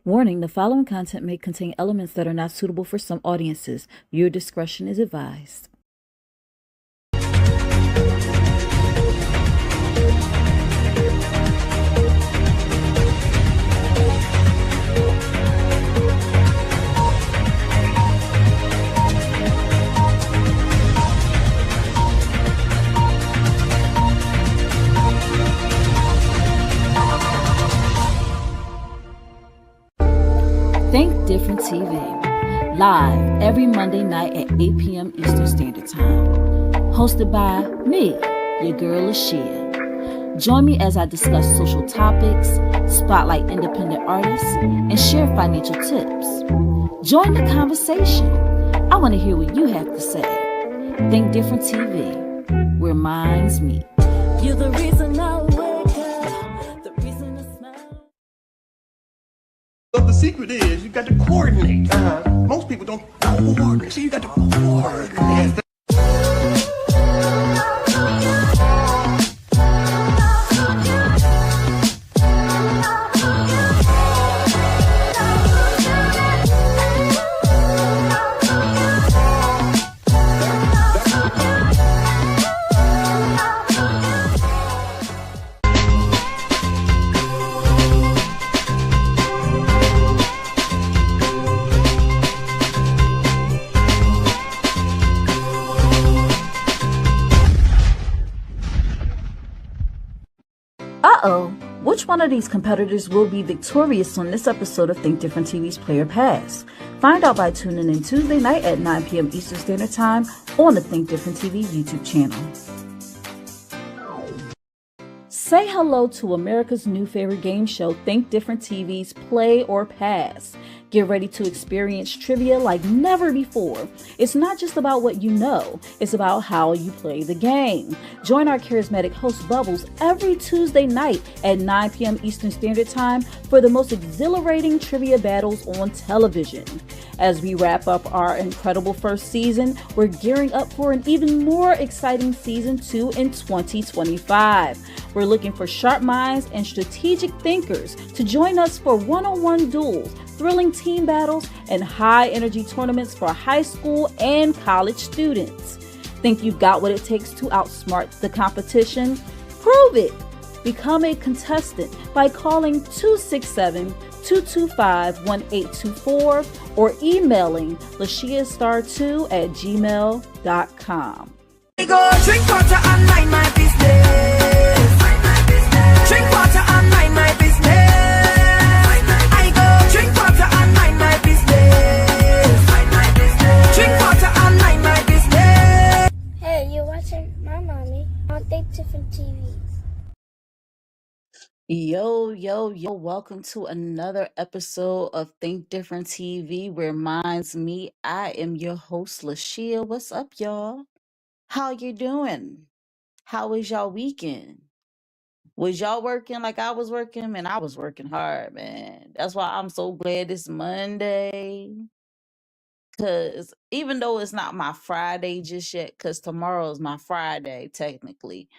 Warning, the following content may contain elements that are not suitable for some audiences. Your discretion is advised. Think Different TV, live every Monday night at 8 p.m. Eastern Standard Time. Hosted by me, your girl Lashia. Join me as I discuss social topics, spotlight independent artists, and share financial tips. Join the conversation. I want to hear what you have to say. Think Different TV, where minds meet. You're the reason I wake up, the reason I smile. But the secret is you got to coordinate. Most people don't coordinate, so you got to coordinate. Which one of these competitors will be victorious on this episode of Think Different TV's Player Pass? Find out by tuning in Tuesday night at 9 p.m. Eastern Standard Time on the Think Different TV YouTube channel. Say hello to America's new favorite game show, Think Different TV's Play or Pass. Get ready to experience trivia like never before. It's not just about what you know, it's about how you play the game. Join our charismatic host Bubbles every Tuesday night at 9 p.m. Eastern Standard Time for the most exhilarating trivia battles on television. As we wrap up our incredible first season, we're gearing up for an even more exciting season 2 in 2025. We're looking for sharp minds and strategic thinkers to join us for one-on-one duels, thrilling team battles, and high-energy tournaments for high school and college students. Think you've got what it takes to outsmart the competition? Prove it! Become a contestant by calling 267-225-1824 or emailing lashiastar2@gmail.com. Go drink water and mind my business. Drink water and mind my business. I go drink water and mind my business. Drink water and mind my business. Hey, you're watching my mommy on Think Different TV. Yo, welcome to another episode of Think Different TV, where minds meet. I am your host, Lashia. What's up, y'all? How you doing? How was y'all weekend? Was y'all working like I was working? Man, I was working hard, man. That's why I'm so glad it's Monday. Because even though it's not my Friday just yet, because tomorrow is my Friday, technically.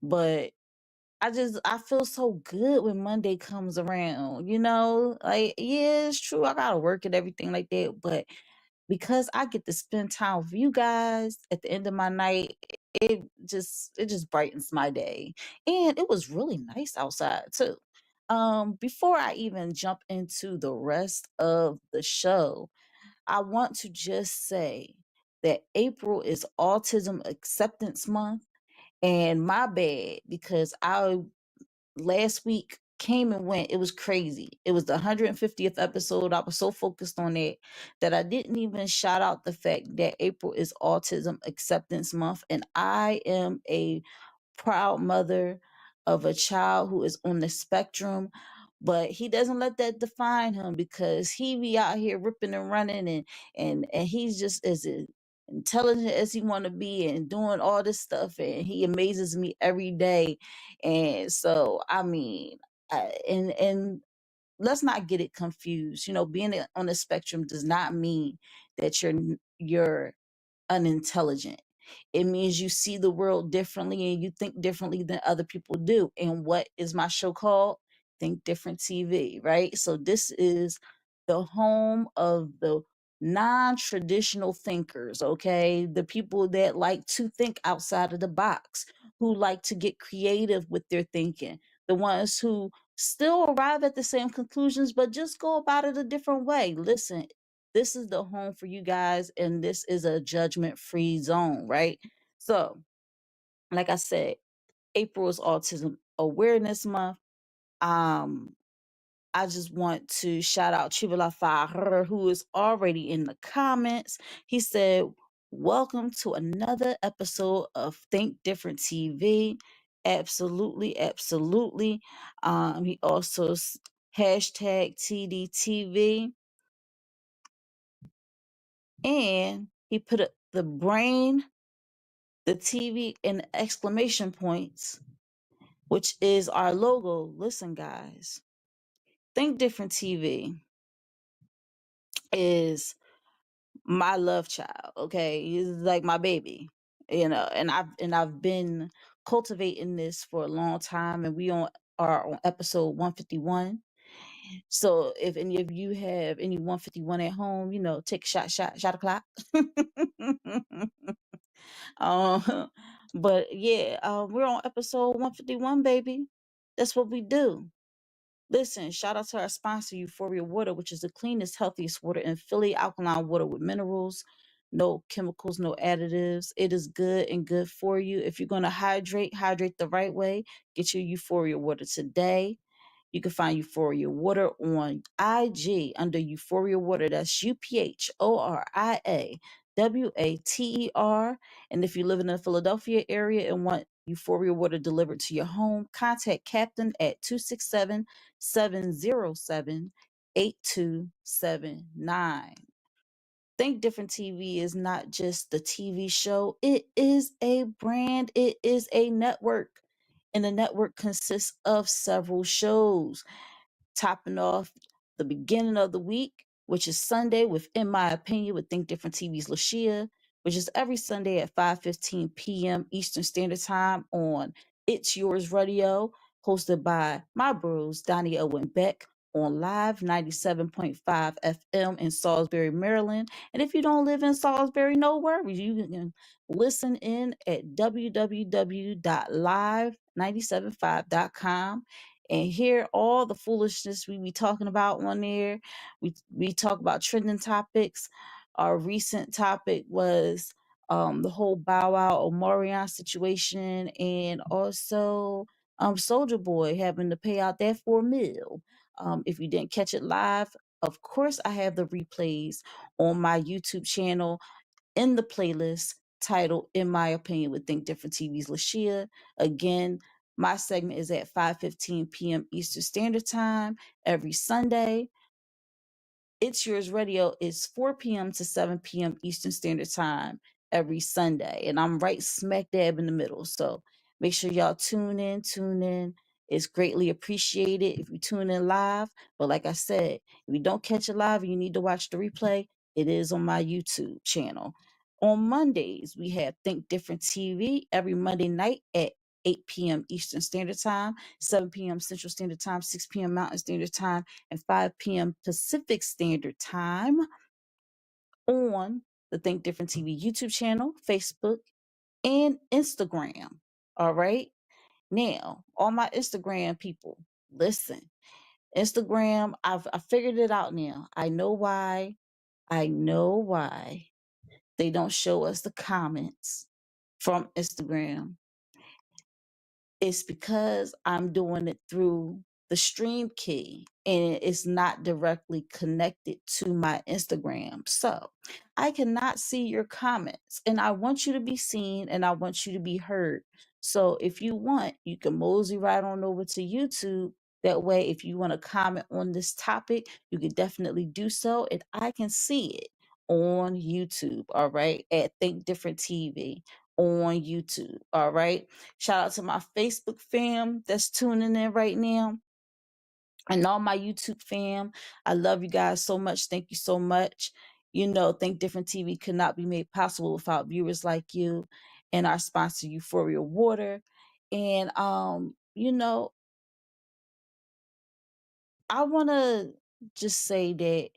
But I feel so good when Monday comes around, you know? Like, yeah, it's true. I gotta work and everything like that. But because I get to spend time with you guys at the end of my night, it just brightens my day. And it was really nice outside too. Before I even jump into the rest of the show, I want to just say that April is Autism Acceptance Month. And my bad, because I last week came and went. It was crazy. It was the 150th episode. I was so focused on it that I didn't even shout out the fact that April is Autism Acceptance Month. And I am a proud mother of a child who is on the spectrum, but he doesn't let that define him, because he be out here ripping and running, and he's just as intelligent as he want to be and doing all this stuff, and he amazes me every day. And so I mean, and let's not get it confused. You know, being on the spectrum does not mean that you're unintelligent. It means you see the world differently and you think differently than other people do. And what is my show called? Think Different TV, right? So this is the home of the non-traditional thinkers, okay? The people that like to think outside of the box, who like to get creative with their thinking, the ones who still arrive at the same conclusions but just go about it a different way. Listen, this is the home for you guys, and this is a judgment-free zone, right? So, like I said, April is Autism Awareness Month. Um, I just want to shout out Chibala Fahrer, who is already in the comments. He said, "Welcome to another episode of Think Different TV." Absolutely, absolutely. He also hashtag TDTV, and he put the brain, the TV, and exclamation points, which is our logo. Listen, guys, Think Different TV is my love child. Okay, he's like my baby, and I've been cultivating this for a long time, and we are on episode 151. So if any of you have any 151 at home, take a shot o'clock. But yeah, we're on episode 151, baby. That's what we do. Listen, shout out to our sponsor, Euphoria Water, which is the cleanest, healthiest water in Philly, alkaline water with minerals, no chemicals, no additives. It is good and good for you. If you're going to hydrate the right way. Get your Euphoria Water today. You can find Euphoria Water on IG under Euphoria Water. That's UPHORIAWATER. And if you live in the Philadelphia area and want Euphoria Water delivered to your home, contact Captain at 267-707-8279. Think Different TV is not just the TV show, it is a brand, it is a network. And the network consists of several shows, topping off the beginning of the week, which is Sunday with In My Opinion with Think Different TV's Lashia, which is every Sunday at 5:15 p.m. Eastern Standard Time on It's Yours Radio, hosted by my bros, Donnie Owen Beck, on Live 97.5 FM in Salisbury, Maryland. And if you don't live in Salisbury, no worries. You can listen in at www.live975.com and hear all the foolishness we be talking about on there. We talk about trending topics. Our recent topic was the whole Bow Wow Omarion situation, and also Soldier Boy having to pay out that $4 million. If you didn't catch it live, of course I have the replays on my YouTube channel in the playlist titled In My Opinion with Think Different TV's Lashia. Again, my segment is at 5:15 p.m. Eastern Standard Time every Sunday. It's Yours Radio is 4 p.m. to 7 p.m. Eastern Standard Time every Sunday. And I'm right smack dab in the middle. So make sure y'all tune in, tune in. It's greatly appreciated if you tune in live. But like I said, if you don't catch it live and you need to watch the replay, it is on my YouTube channel. On Mondays, we have Think Different TV every Monday night at 8 p.m. Eastern Standard Time, 7 p.m. Central Standard Time, 6 p.m. Mountain Standard Time, and 5 p.m. Pacific Standard Time on the Think Different TV YouTube channel, Facebook, and Instagram. All right. Now, all my Instagram people, listen. Instagram, I figured it out now. I know why. I know why they don't show us the comments from Instagram. It's because I'm doing it through the stream key and it's not directly connected to my Instagram. So I cannot see your comments, and I want you to be seen and I want you to be heard. So if you want, you can mosey right on over to YouTube. That way, if you want to comment on this topic, you can definitely do so, and I can see it on YouTube. All right, at Think Different TV on YouTube. All right. Shout out to my Facebook fam that's tuning in right now, and all my YouTube fam. I love you guys so much. Thank you so much. Think Different TV could not be made possible without viewers like you and our sponsor, Euphoria Water. And I wanna just say that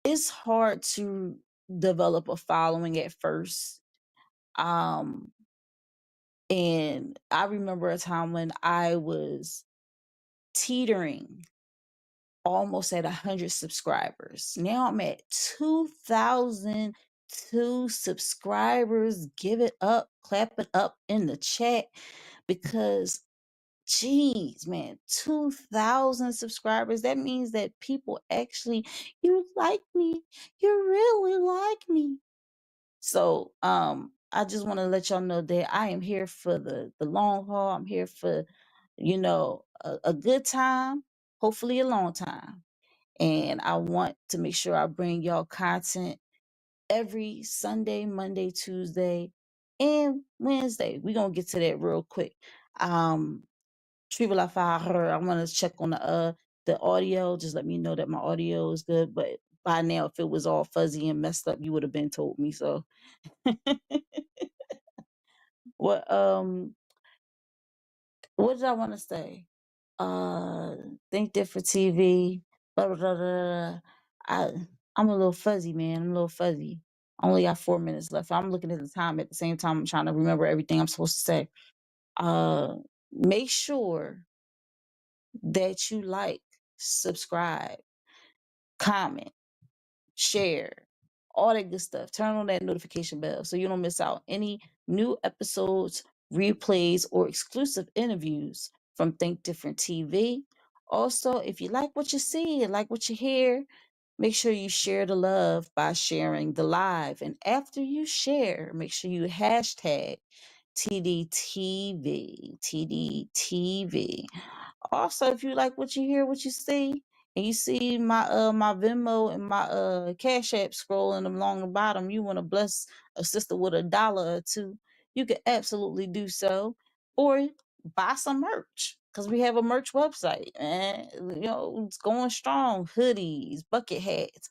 it's hard to develop a following at first. Um, and I remember a time when I was teetering almost at 100 subscribers. Now I'm at 2,002 subscribers. Give it up, clap it up in the chat because, geez, man, 2,000 subscribers. That means that people actually, you like me. You really like me. So, I just want to let y'all know that I am here for the long haul. I'm here for, a good time, hopefully a long time. And I want to make sure I bring y'all content every Sunday, Monday, Tuesday, and Wednesday. We're gonna get to that real quick. Triple I want to check on the audio. Just let me know that my audio is good. But by now, if it was all fuzzy and messed up, you would have been told me. So what what did I want to say? Think Different TV. Blah, blah, blah, blah. I'm a little fuzzy, man. I'm a little fuzzy. I only got 4 minutes left. I'm looking at the time at the same time. I'm trying to remember everything I'm supposed to say. Make sure that you like, subscribe, comment, share, all that good stuff. Turn on that notification bell so you don't miss out any new episodes, replays, or exclusive interviews from Think Different TV. Also, if you like what you see and like what you hear, make sure you share the love by sharing the live. And after you share, make sure you hashtag TDTV, TDTV. Also, if you like what you hear, what you see, and you see my Venmo and my Cash App scrolling along the bottom, you want to bless a sister with $1 or two, you can absolutely do so. Or buy some merch. Because we have a merch website, and it's going strong. Hoodies, bucket hats,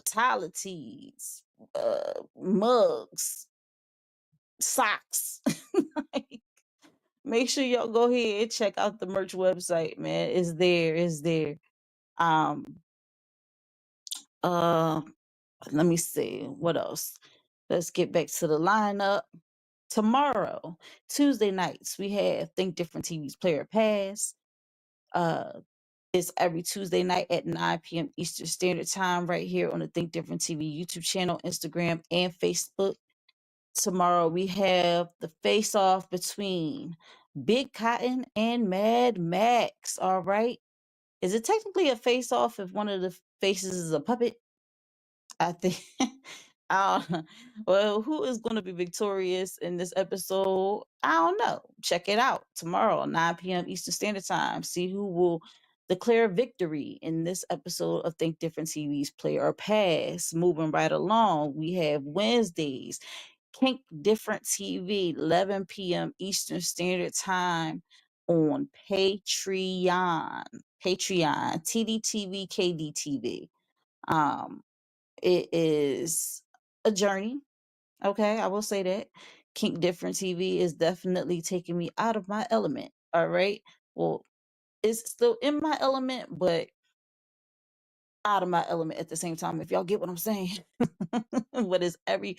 toilet tees, mugs, socks. Make sure y'all go ahead and check out the merch website, man. It's there. It's there. Um, uh, let me see what else. Let's get back to the lineup. Tomorrow, Tuesday nights, we have Think Different TV's Player Pass. It's every Tuesday night at 9 p.m. Eastern Standard Time right here on the Think Different TV YouTube channel, Instagram, and Facebook. Tomorrow we have the face-off between Big Cotton and Mad Max. All right. Is it technically a face-off if one of the faces is a puppet? I think. Well, who is going to be victorious in this episode? I don't know. Check it out tomorrow, 9 p.m. Eastern Standard Time. See who will declare victory in this episode of Think Different TV's Play or Pass. Moving right along, we have Wednesdays, Think Different TV, 11 p.m. Eastern Standard Time on Patreon. Patreon, TDTV, KDTV. It is a journey. Okay, I will say that. Kink Different TV is definitely taking me out of my element. All right. Well, it's still in my element, but out of my element at the same time, if y'all get what I'm saying. But it's every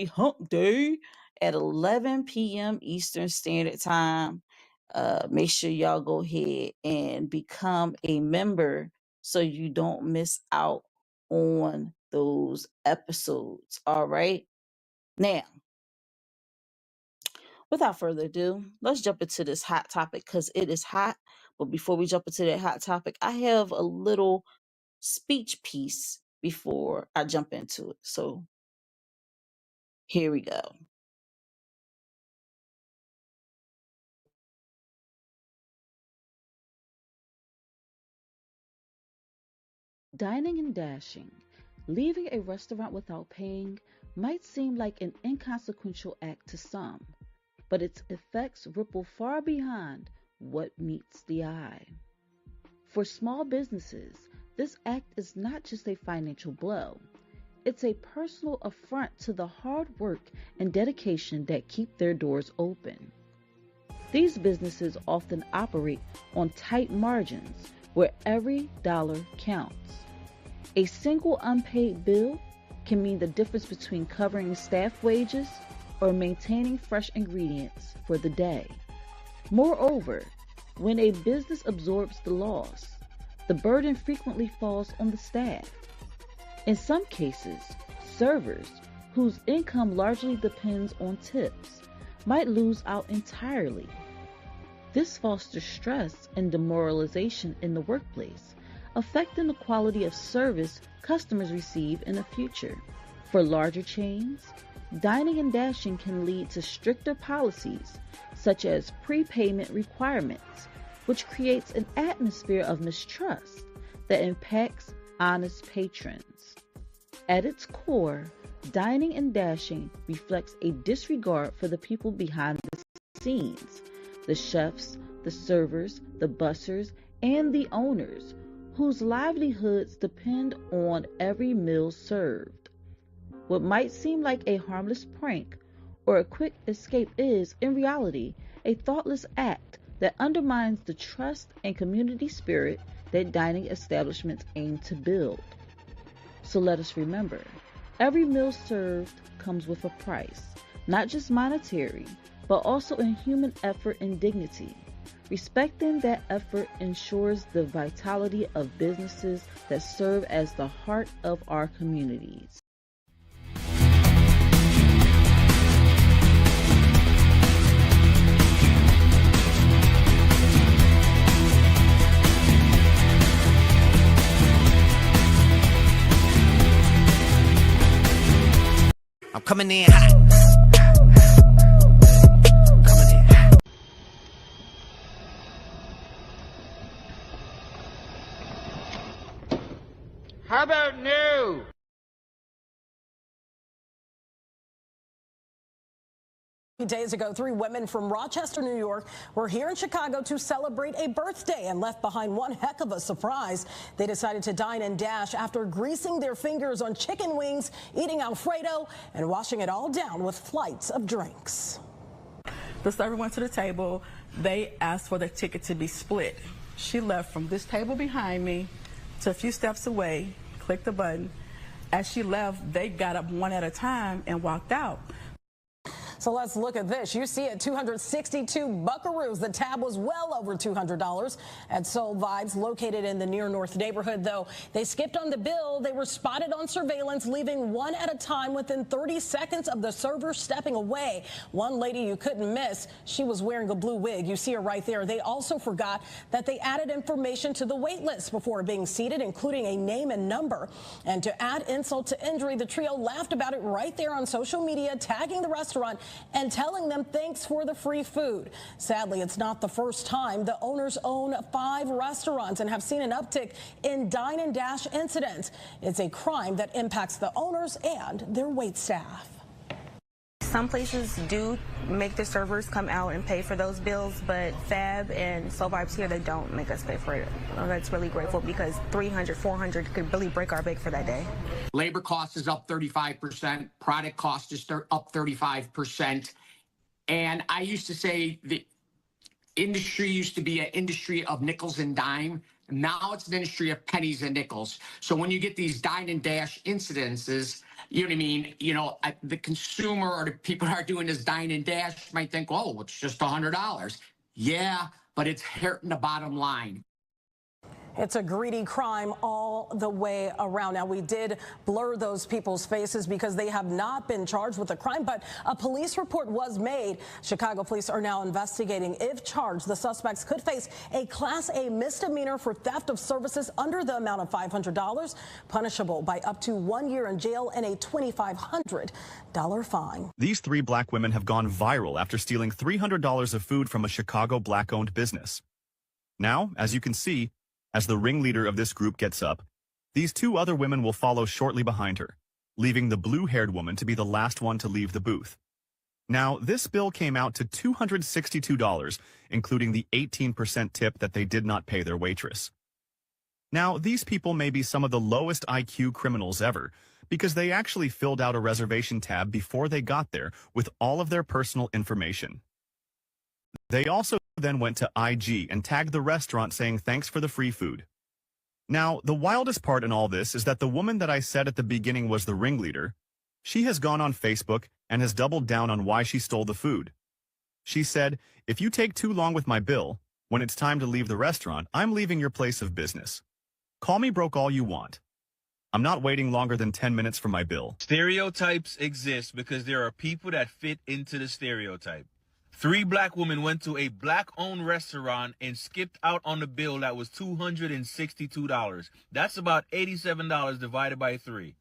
hump day at 11 p.m. Eastern Standard Time. Make sure y'all go ahead and become a member so you don't miss out on those episodes. All right. Now, without further ado, let's jump into this hot topic because it is hot. But before we jump into that hot topic, I have a little speech piece before I jump into it. So here we go. Dining and dashing. Leaving a restaurant without paying might seem like an inconsequential act to some, but its effects ripple far beyond what meets the eye. For small businesses, this act is not just a financial blow. It's a personal affront to the hard work and dedication that keep their doors open. These businesses often operate on tight margins, where every dollar counts. A single unpaid bill can mean the difference between covering staff wages or maintaining fresh ingredients for the day. Moreover, when a business absorbs the loss, the burden frequently falls on the staff. In some cases, servers, whose income largely depends on tips, might lose out entirely. This fosters stress and demoralization in the workplace, affecting the quality of service customers receive in the future. For larger chains, dining and dashing can lead to stricter policies, such as prepayment requirements, which creates an atmosphere of mistrust that impacts honest patrons. At its core, dining and dashing reflects a disregard for the people behind the scenes, the chefs, the servers, the bussers, and the owners, whose livelihoods depend on every meal served. What might seem like a harmless prank or a quick escape is, in reality, a thoughtless act that undermines the trust and community spirit that dining establishments aim to build. So let us remember, every meal served comes with a price, not just monetary, but also in human effort and dignity. Respecting that effort ensures the vitality of businesses that serve as the heart of our communities. I'm coming in hot. Coming in hot. How about new? Days ago, 3 women from Rochester, New York were here in Chicago to celebrate a birthday and left behind one heck of a surprise. They decided to dine and dash after greasing their fingers on chicken wings, eating Alfredo, and washing it all down with flights of drinks. The server went to the table. They asked for the ticket to be split. She left from this table behind me to a few steps away, clicked the button. As she left, they got up one at a time and walked out. So let's look at this. You see it, 262 buckaroos. The tab was well over $200 at Soul Vibes, located in the Near North neighborhood. Though they skipped on the bill, they were spotted on surveillance, leaving one at a time within 30 seconds of the server stepping away. One lady you couldn't miss, she was wearing a blue wig. You see her right there. They also forgot that they added information to the wait list before being seated, including a name and number. And to add insult to injury, the trio laughed about it right there on social media, tagging the restaurant and telling them thanks for the free food. Sadly, it's not the first time. The owners own 5 restaurants and have seen an uptick in dine and dash incidents. It's a crime that impacts the owners and their wait staff. Some places do make the servers come out and pay for those bills, but Fab and Soul Vibes here, they don't make us pay for it. That's really grateful because $300, $400 could really break our bank for that day. Labor cost is up 35%. Product cost is up 35%. And I used to say the industry used to be an industry of nickels and dime. Now it's an industry of pennies and nickels. So when you get these dine and dash incidences, you know what I mean? You know, the consumer or the people who are doing this dine and dash might think, oh, it's just $100. Yeah, but it's hurting the bottom line. It's a greedy crime all the way around. Now, we did blur those people's faces because they have not been charged with a crime, but a police report was made. Chicago police are now investigating. If charged, the suspects could face a Class A misdemeanor for theft of services under the amount of $500, punishable by up to 1 year in jail and a $2,500 fine. These 3 black women have gone viral after stealing $300 of food from a Chicago black-owned business. Now, as you can see, as the ringleader of this group gets up, these 2 other women will follow shortly behind her, leaving the blue-haired woman to be the last one to leave the booth. Now, this bill came out to $262, including the 18% tip that they did not pay their waitress. Now, these people may be some of the lowest IQ criminals ever, because they actually filled out a reservation tab before they got there with all of their personal information. They also then went to IG and tagged the restaurant saying thanks for the free food. Now, the wildest part in all this is that the woman that I said at the beginning was the ringleader, she has gone on Facebook and has doubled down on why she stole the food. She said, if you take too long with my bill, when it's time to leave the restaurant, I'm leaving your place of business. Call me broke all you want. I'm not waiting longer than 10 minutes for my bill. Stereotypes exist because there are people that fit into the stereotype. 3 black women went to a black-owned restaurant and skipped out on the bill that was $262. That's about $87 divided by 3.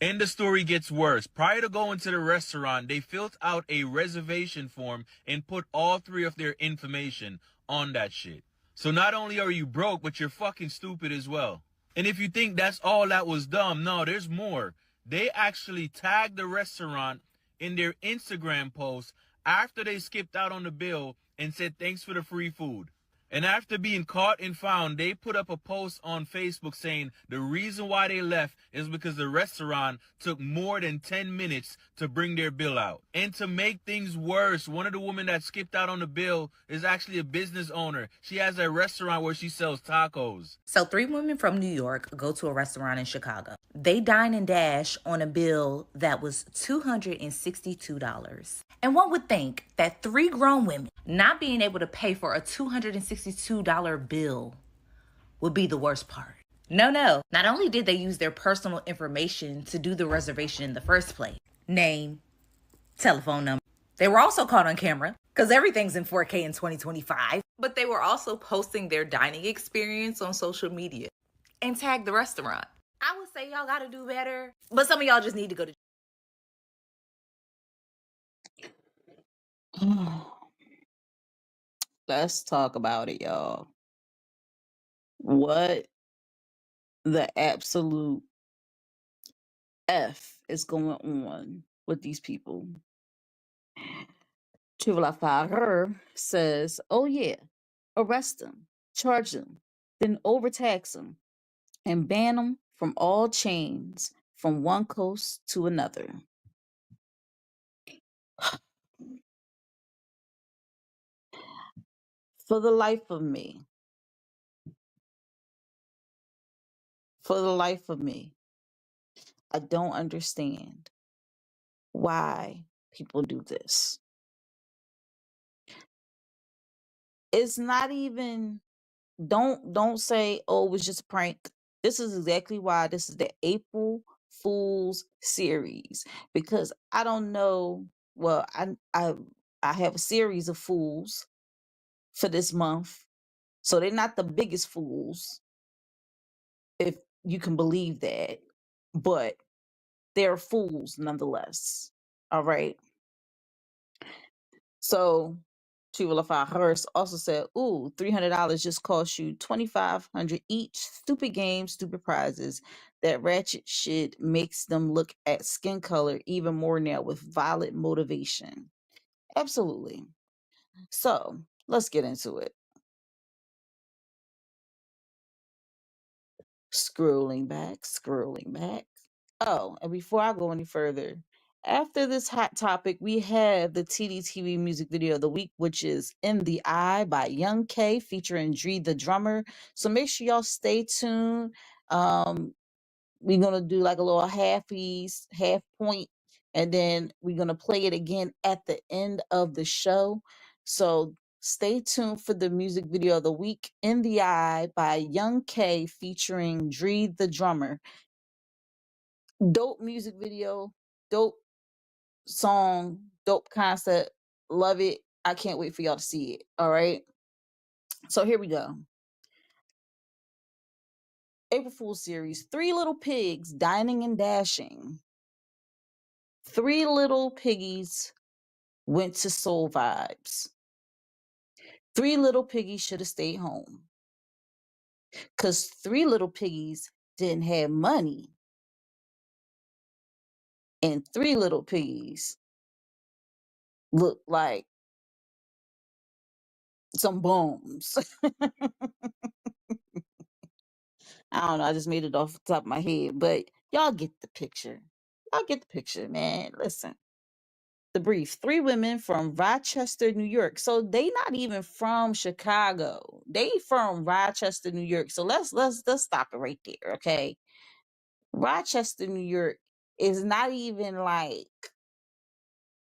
And the story gets worse. Prior to going to the restaurant, they filled out a reservation form and put all 3 of their information on that shit. So not only are you broke, but you're fucking stupid as well. And if you think that's all that was dumb, no, there's more. They actually tagged the restaurant in their Instagram post after they skipped out on the bill and said thanks for the free food. And after being caught and found, they put up a post on Facebook saying the reason why they left is because the restaurant took more than 10 minutes to bring their bill out. And to make things worse, one of the women that skipped out on the bill is actually a business owner. She has a restaurant where she sells tacos. So 3 women from New York go to a restaurant in Chicago. They dine and dash on a bill that was $262. And one would think that 3 grown women not being able to pay for a $262 bill would be the worst part. No. Not only did they use their personal information to do the reservation in the first place, name, telephone number, they were also caught on camera because everything's in 4K in 2025, but they were also posting their dining experience on social media and tagged the restaurant. I would say y'all gotta do better, but some of y'all just need to go to Let's talk about it, y'all. What the absolute F is going on with these people? Chivalafarer says, oh yeah, arrest them, charge them, then overtax them, and ban them from all chains from one coast to another. For the life of me, I don't understand why people do this. It's not even, don't say, oh, it was just a prank. This is exactly why this is the April Fool's series, because I don't know. Well, I have a series of fools for this month, so they're not the biggest fools, if you can believe that, but they're fools nonetheless. All right. So Chivalify Hearst also said, ooh, $300 just cost you $2,500 each. Stupid games, stupid prizes. That ratchet shit makes them look at skin color even more now with violent motivation. Absolutely. So let's get into it. Scrolling back. Oh, and before I go any further, after this hot topic, we have the Tdtv music video of the week, which is In the Eye by Young K featuring Dree the drummer. So make sure y'all stay tuned. We're gonna do like a little half point, and then we're gonna play it again at the end of the show. So stay tuned for the music video of the week, In the Eye by Young K featuring Dree the drummer. Dope music video, dope song, dope concept. Love it. I can't wait for y'all to see it. All right. So here we go. April Fool's series, 3 little pigs dining and dashing. 3 little piggies went to Soul Vibes. 3 little piggies should have stayed home. Because 3 little piggies didn't have money. And 3 little piggies looked like some bums. I don't know. I just made it off the top of my head. But y'all get the picture. Y'all get the picture, man. Listen. the brief. Three women from Rochester, New York. So they not even from Chicago. They from Rochester, New York. So let's stop it right there, okay? Rochester, New York is not even like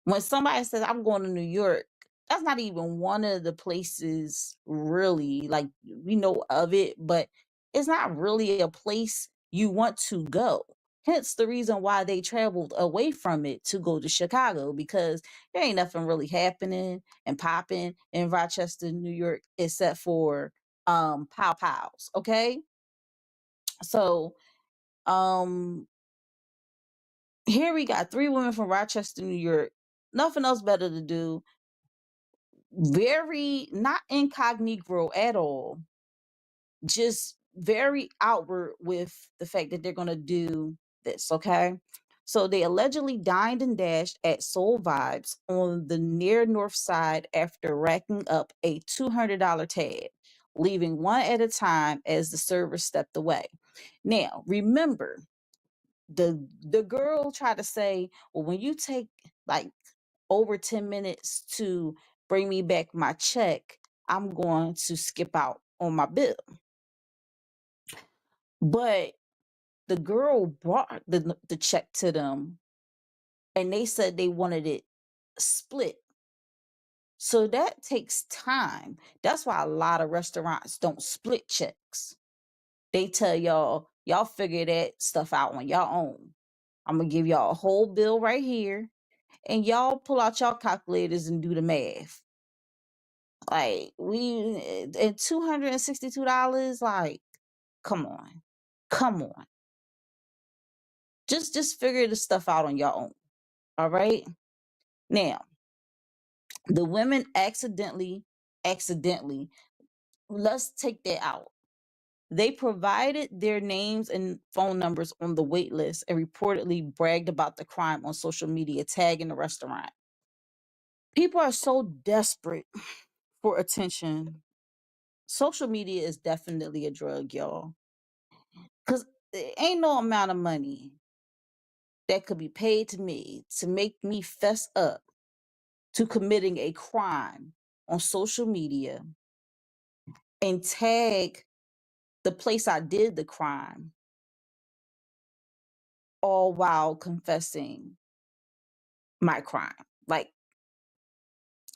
when somebody says I'm going to New York, that's not even one of the places really like we know of it, but it's not really a place you want to go. Hence the reason why they traveled away from it to go to Chicago because there ain't nothing really happening and popping in Rochester, New York, except for pow pows. Okay. So um here we got three women from Rochester, New York. Nothing else better to do. Very not incognito at all. Just very outward with the fact that they're going to do this. Okay. So they allegedly dined and dashed at Soul Vibes on the near north side after racking up a $200 tab, leaving one at a time as the server stepped away. Now, remember, the girl tried to say, well, when you take like over 10 minutes to bring me back my check, I'm going to skip out on my bill. But the girl brought the check to them and they said they wanted it split. So that takes time. That's why a lot of restaurants don't split checks. They tell y'all figure that stuff out on your own. I'm going to give y'all a whole bill right here and y'all pull out y'all calculators and do the math. Like we and $262, like, come on. Come on. Just figure the stuff out on your own. All right. Now, the women accidentally, let's take that out. They provided their names and phone numbers on the wait list and reportedly bragged about the crime on social media, tagging the restaurant. People are so desperate for attention. Social media is definitely a drug, y'all. Because there ain't no amount of money that could be paid to me to make me fess up to committing a crime on social media and tag the place I did the crime, all while confessing my crime. Like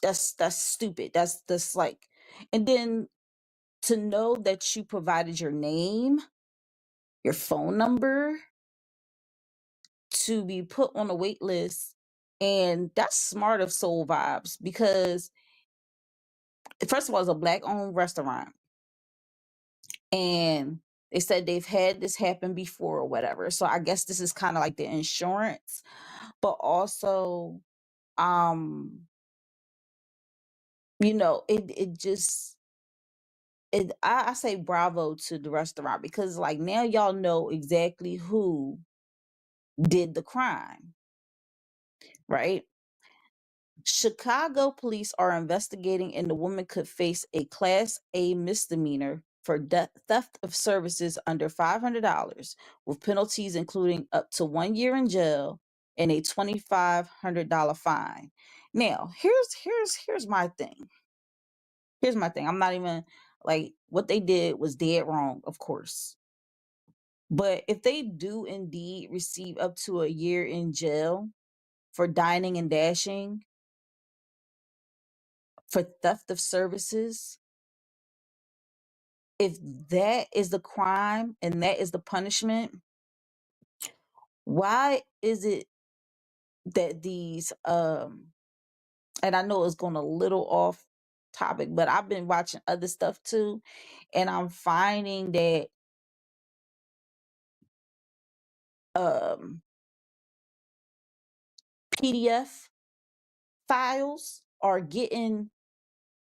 that's stupid. That's like, and then to know that you provided your name, your phone number to be put on a wait list, and that's smart of Soul Vibes because first of all, it's a black owned restaurant. And they said they've had this happen before or whatever. So I guess this is kind of like the insurance, but also, um, it just I say bravo to the restaurant because like now y'all know exactly who did the crime, right? Chicago police are investigating, and the woman could face a Class A misdemeanor for theft of services under $500, with penalties including up to 1 year in jail and a $2,500 fine. Now, here's my thing. Here's my thing. I'm not even like what they did was dead wrong, of course. But if they do indeed receive up to a year in jail for dining and dashing, for theft of services, if that is the crime and that is the punishment, why is it that these and I know it's going a little off topic, but I've been watching other stuff too, and I'm finding that um PDF files are getting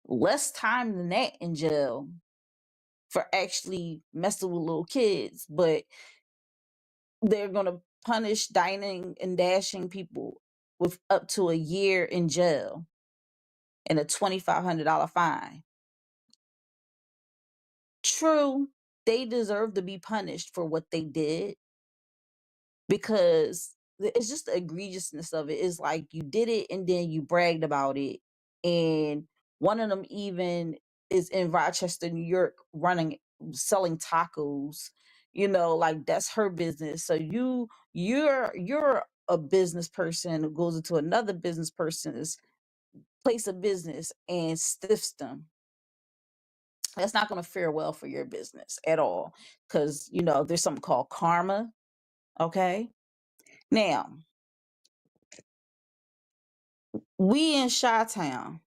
less time than that in jail for actually messing with little kids, but they're going to punish dining and dashing people with up to a year in jail and a $2,500 fine. True, they deserve to be punished for what they did because it's just the egregiousness of it. It's like you did it and then you bragged about it. And one of them even is in Rochester, New York, selling tacos. Like that's her business. So you're a business person who goes into another business person's place of business and stiffs them. That's not going to fare well for your business at all, because there's something called karma. Okay, now we in Chi-Town.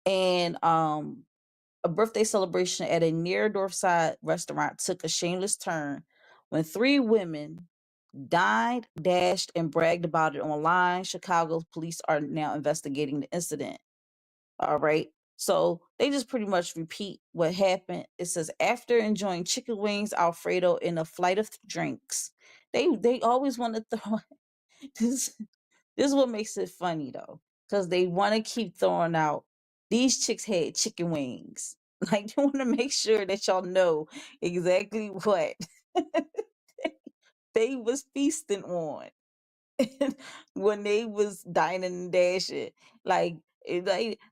And a birthday celebration at a near Northside restaurant took a shameless turn when three women dined, dashed, and bragged about it online. Chicago police are now investigating the incident. All right. So they just pretty much repeat what happened. It says after enjoying chicken wings, Alfredo, and a flight of drinks, they always want to throw this. This is what makes it funny though, because they want to keep throwing out. These chicks had chicken wings. Like they want to make sure that y'all know exactly what they was feasting on when they was dining and dashing. Like,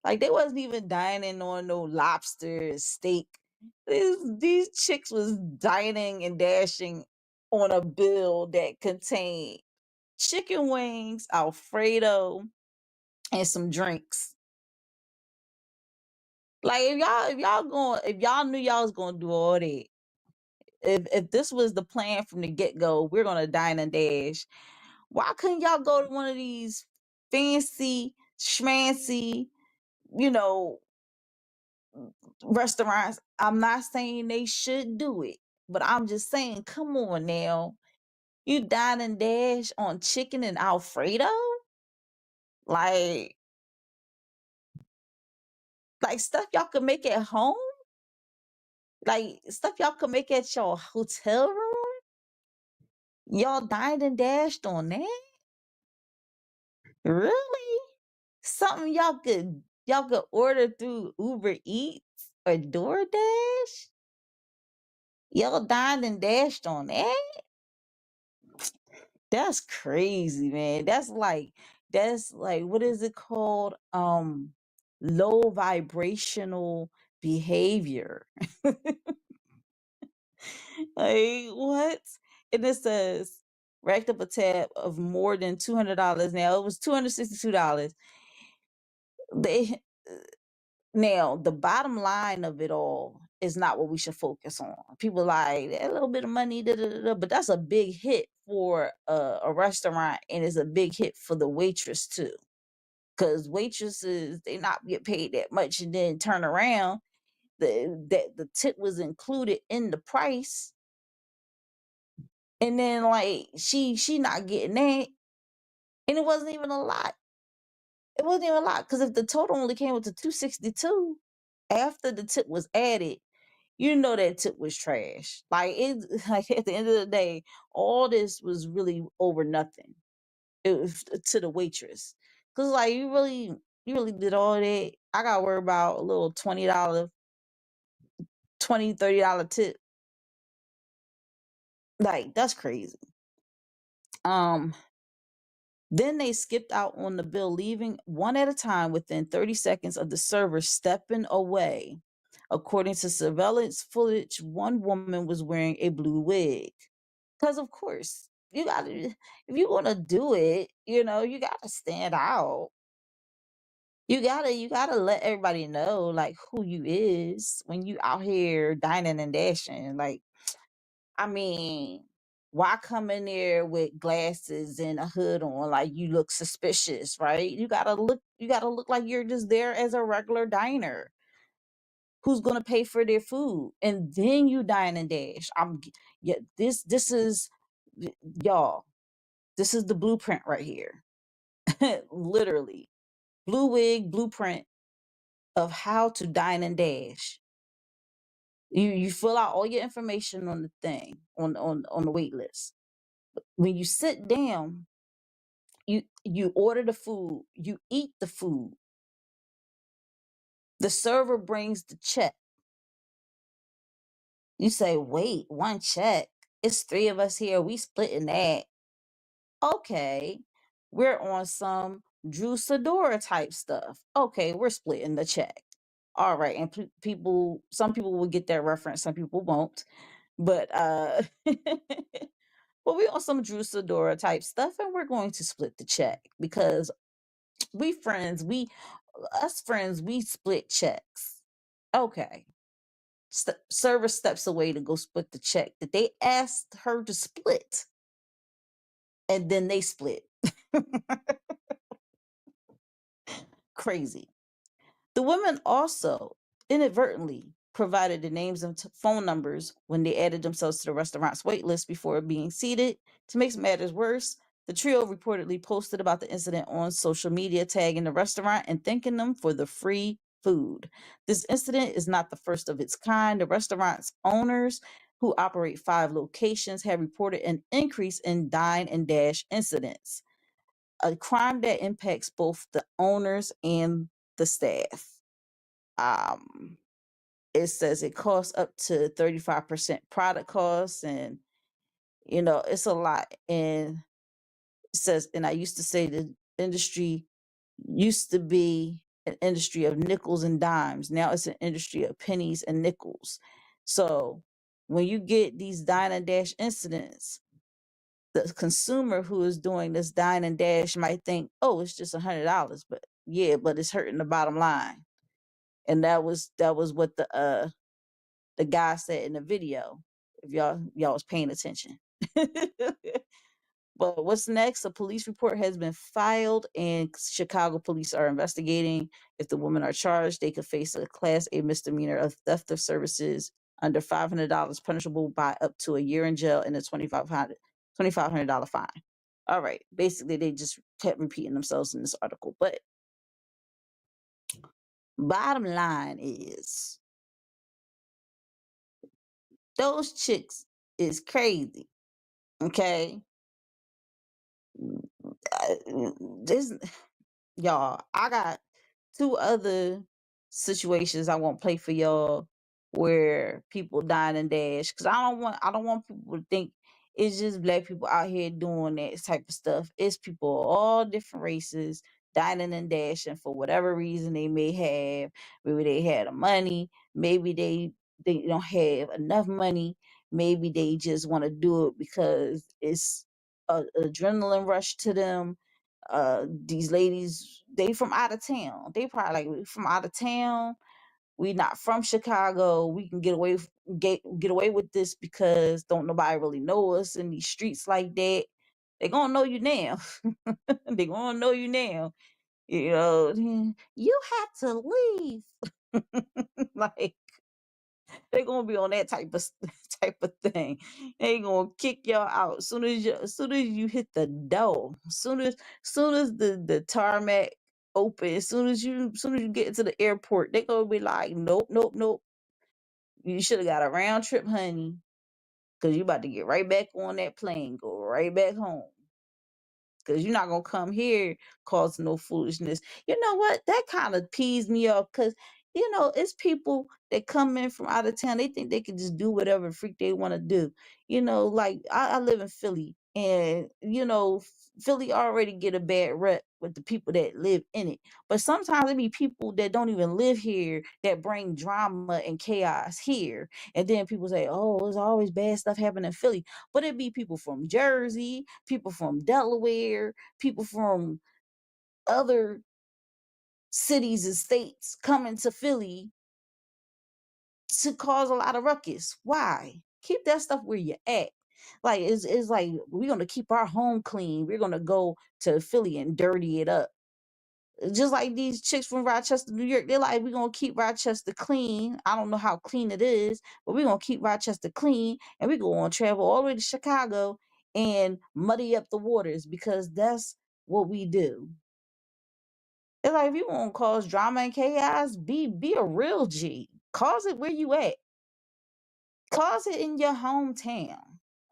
like they wasn't even dining on no lobster steak. These chicks was dining and dashing on a bill that contained chicken wings, Alfredo, and some drinks. Like if y'all knew y'all was gonna do all that, if this was the plan from the get go, we're gonna dine and dash. Why couldn't y'all go to one of these fancy, schmancy, you know, restaurants? I'm not saying they should do it, but I'm just saying, come on now. You dine and dash on chicken and Alfredo? Like stuff y'all could make at home? Like stuff y'all could make at your hotel room? Y'all dined and dashed on that? Really? Something y'all could order through Uber Eats or DoorDash? Y'all dined and dashed on that? That's crazy, man. That's like what is it called? Low vibrational behavior. Like what? And it says racked up a tab of more than $200. Now it was $262. They Now the bottom line of it all is not what we should focus on. People like a little bit of money, da, da, da, da," but that's a big hit for a restaurant, and it's a big hit for the waitress too. Because waitresses, they not get paid that much, and then turn around, the tip was included in the price, and then like she not getting that, and it wasn't even a lot. It wasn't even a lot, because if the total only came up to 262 after the tip was added, that tip was trash. Like it, like at the end of the day, all this was really over nothing. It was to the waitress, because like you really did all that. I got to worry about a little $20, $20, $30 tip. Like that's crazy. Um, Then they skipped out on the bill, leaving one at a time within 30 seconds of the server stepping away. According to surveillance footage, one woman was wearing a blue wig. Because of course, if you're gonna do it, you gotta stand out. You gotta let everybody know like who you is when you out here dining and dashing. Like, I mean, why come in there with glasses and a hood on like you look suspicious, right? You gotta look like you're just there as a regular diner who's gonna pay for their food. And then you dine and dash. Yeah, this is y'all, this is the blueprint right here. Literally. Blue wig blueprint of how to dine and dash. You fill out all your information on the thing on the wait list. When you sit down, you order the food, you eat the food. The server brings the check. You say, wait, one check? It's three of us here. We splitting that. Okay. We're on some Drew Sidora type stuff. Okay, we're splitting the check. All right, and people, some people will get that reference, some people won't. But but we on some Drew Sidora type stuff, and we're going to split the check because we friends. Us friends, we split checks. Okay. Server steps away to go split the check that they asked her to split, and then they split. Crazy. The women also inadvertently provided the names and phone numbers when they added themselves to the restaurant's wait list before being seated. To make matters worse, the trio reportedly posted about the incident on social media, tagging the restaurant and thanking them for the free food. This incident is not the first of its kind. The restaurant's owners, who operate 5 locations, have reported an increase in dine and dash incidents, a crime that impacts both the owners and the staff. Um, it says it costs up to 35% product costs, and it's a lot. And it says, and I used to say the industry used to be an industry of nickels and dimes. Now it's an industry of pennies and nickels. So when you get these dine and dash incidents, the consumer who is doing this dine and dash might think, oh, it's just $100, but yeah, but it's hurting the bottom line. And that was what the guy said in the video, if y'all was paying attention. But what's next? A police report has been filed, and Chicago police are investigating. If the women are charged, they could face a Class A misdemeanor of theft of services under $500, punishable by up to a year in jail and a $2,500 fine. All right. Basically, they just kept repeating themselves in this article. But bottom line is, those chicks is crazy. Okay. This, y'all, I got 2 other situations I won't play for y'all where people dying and dash, because I don't want people to think it's just black people out here doing that type of stuff. It's people of all different races dining and dashing for whatever reason they may have. Maybe they had the money, maybe they don't have enough money, maybe they just want to do it because it's a adrenaline rush to them. These ladies, they from out of town. They probably like, we from out of town. We not from Chicago. We can get away with this because don't nobody really know us in these streets like that. They gonna know you now. They gonna know you now. You have to leave. Like, they gonna be on that type of type of thing. They gonna kick y'all out as soon as you hit the door. Soon as the tarmac open, as soon as you get into the airport, they gonna be like, nope, nope, nope. You should have got a round trip, honey, because you about to get right back on that plane, go right back home. Because you're not gonna come here causing no foolishness. You know what? That kind of pees me off, because it's people that come in from out of town. They think they can just do whatever freak they want to do. Like I live in Philly, and Philly already get a bad rep with the people that live in it. But sometimes it be people that don't even live here that bring drama and chaos here. And then people say, oh, there's always bad stuff happening in Philly. But it be people from Jersey, people from Delaware, people from other cities and states coming to Philly to cause a lot of ruckus. Why? Keep that stuff where you're at. Like, it's like, we're gonna keep our home clean. We're gonna go to Philly and dirty it up. Just like these chicks from Rochester, New York, they're like, we're gonna keep Rochester clean. I don't know how clean it is, but we're gonna keep Rochester clean, and we're gonna travel all the way to Chicago and muddy up the waters, because that's what we do. It's like, if you want to cause drama and chaos, be a real G. Cause it where you at. Cause it in your hometown.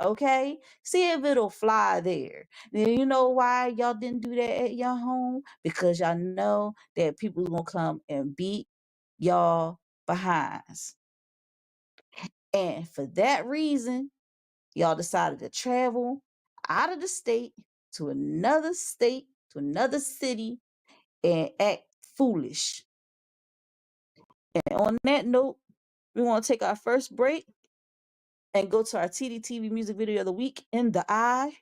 Okay? See if it'll fly there. Then you know why y'all didn't do that at your home? Because y'all know that people gonna come and beat y'all behinds. And for that reason, Y'all decided to travel out of the state to another state, to another city, and act foolish. And on that note, we want to take our first break and go to our Tdtv music video of the week, In the Eye,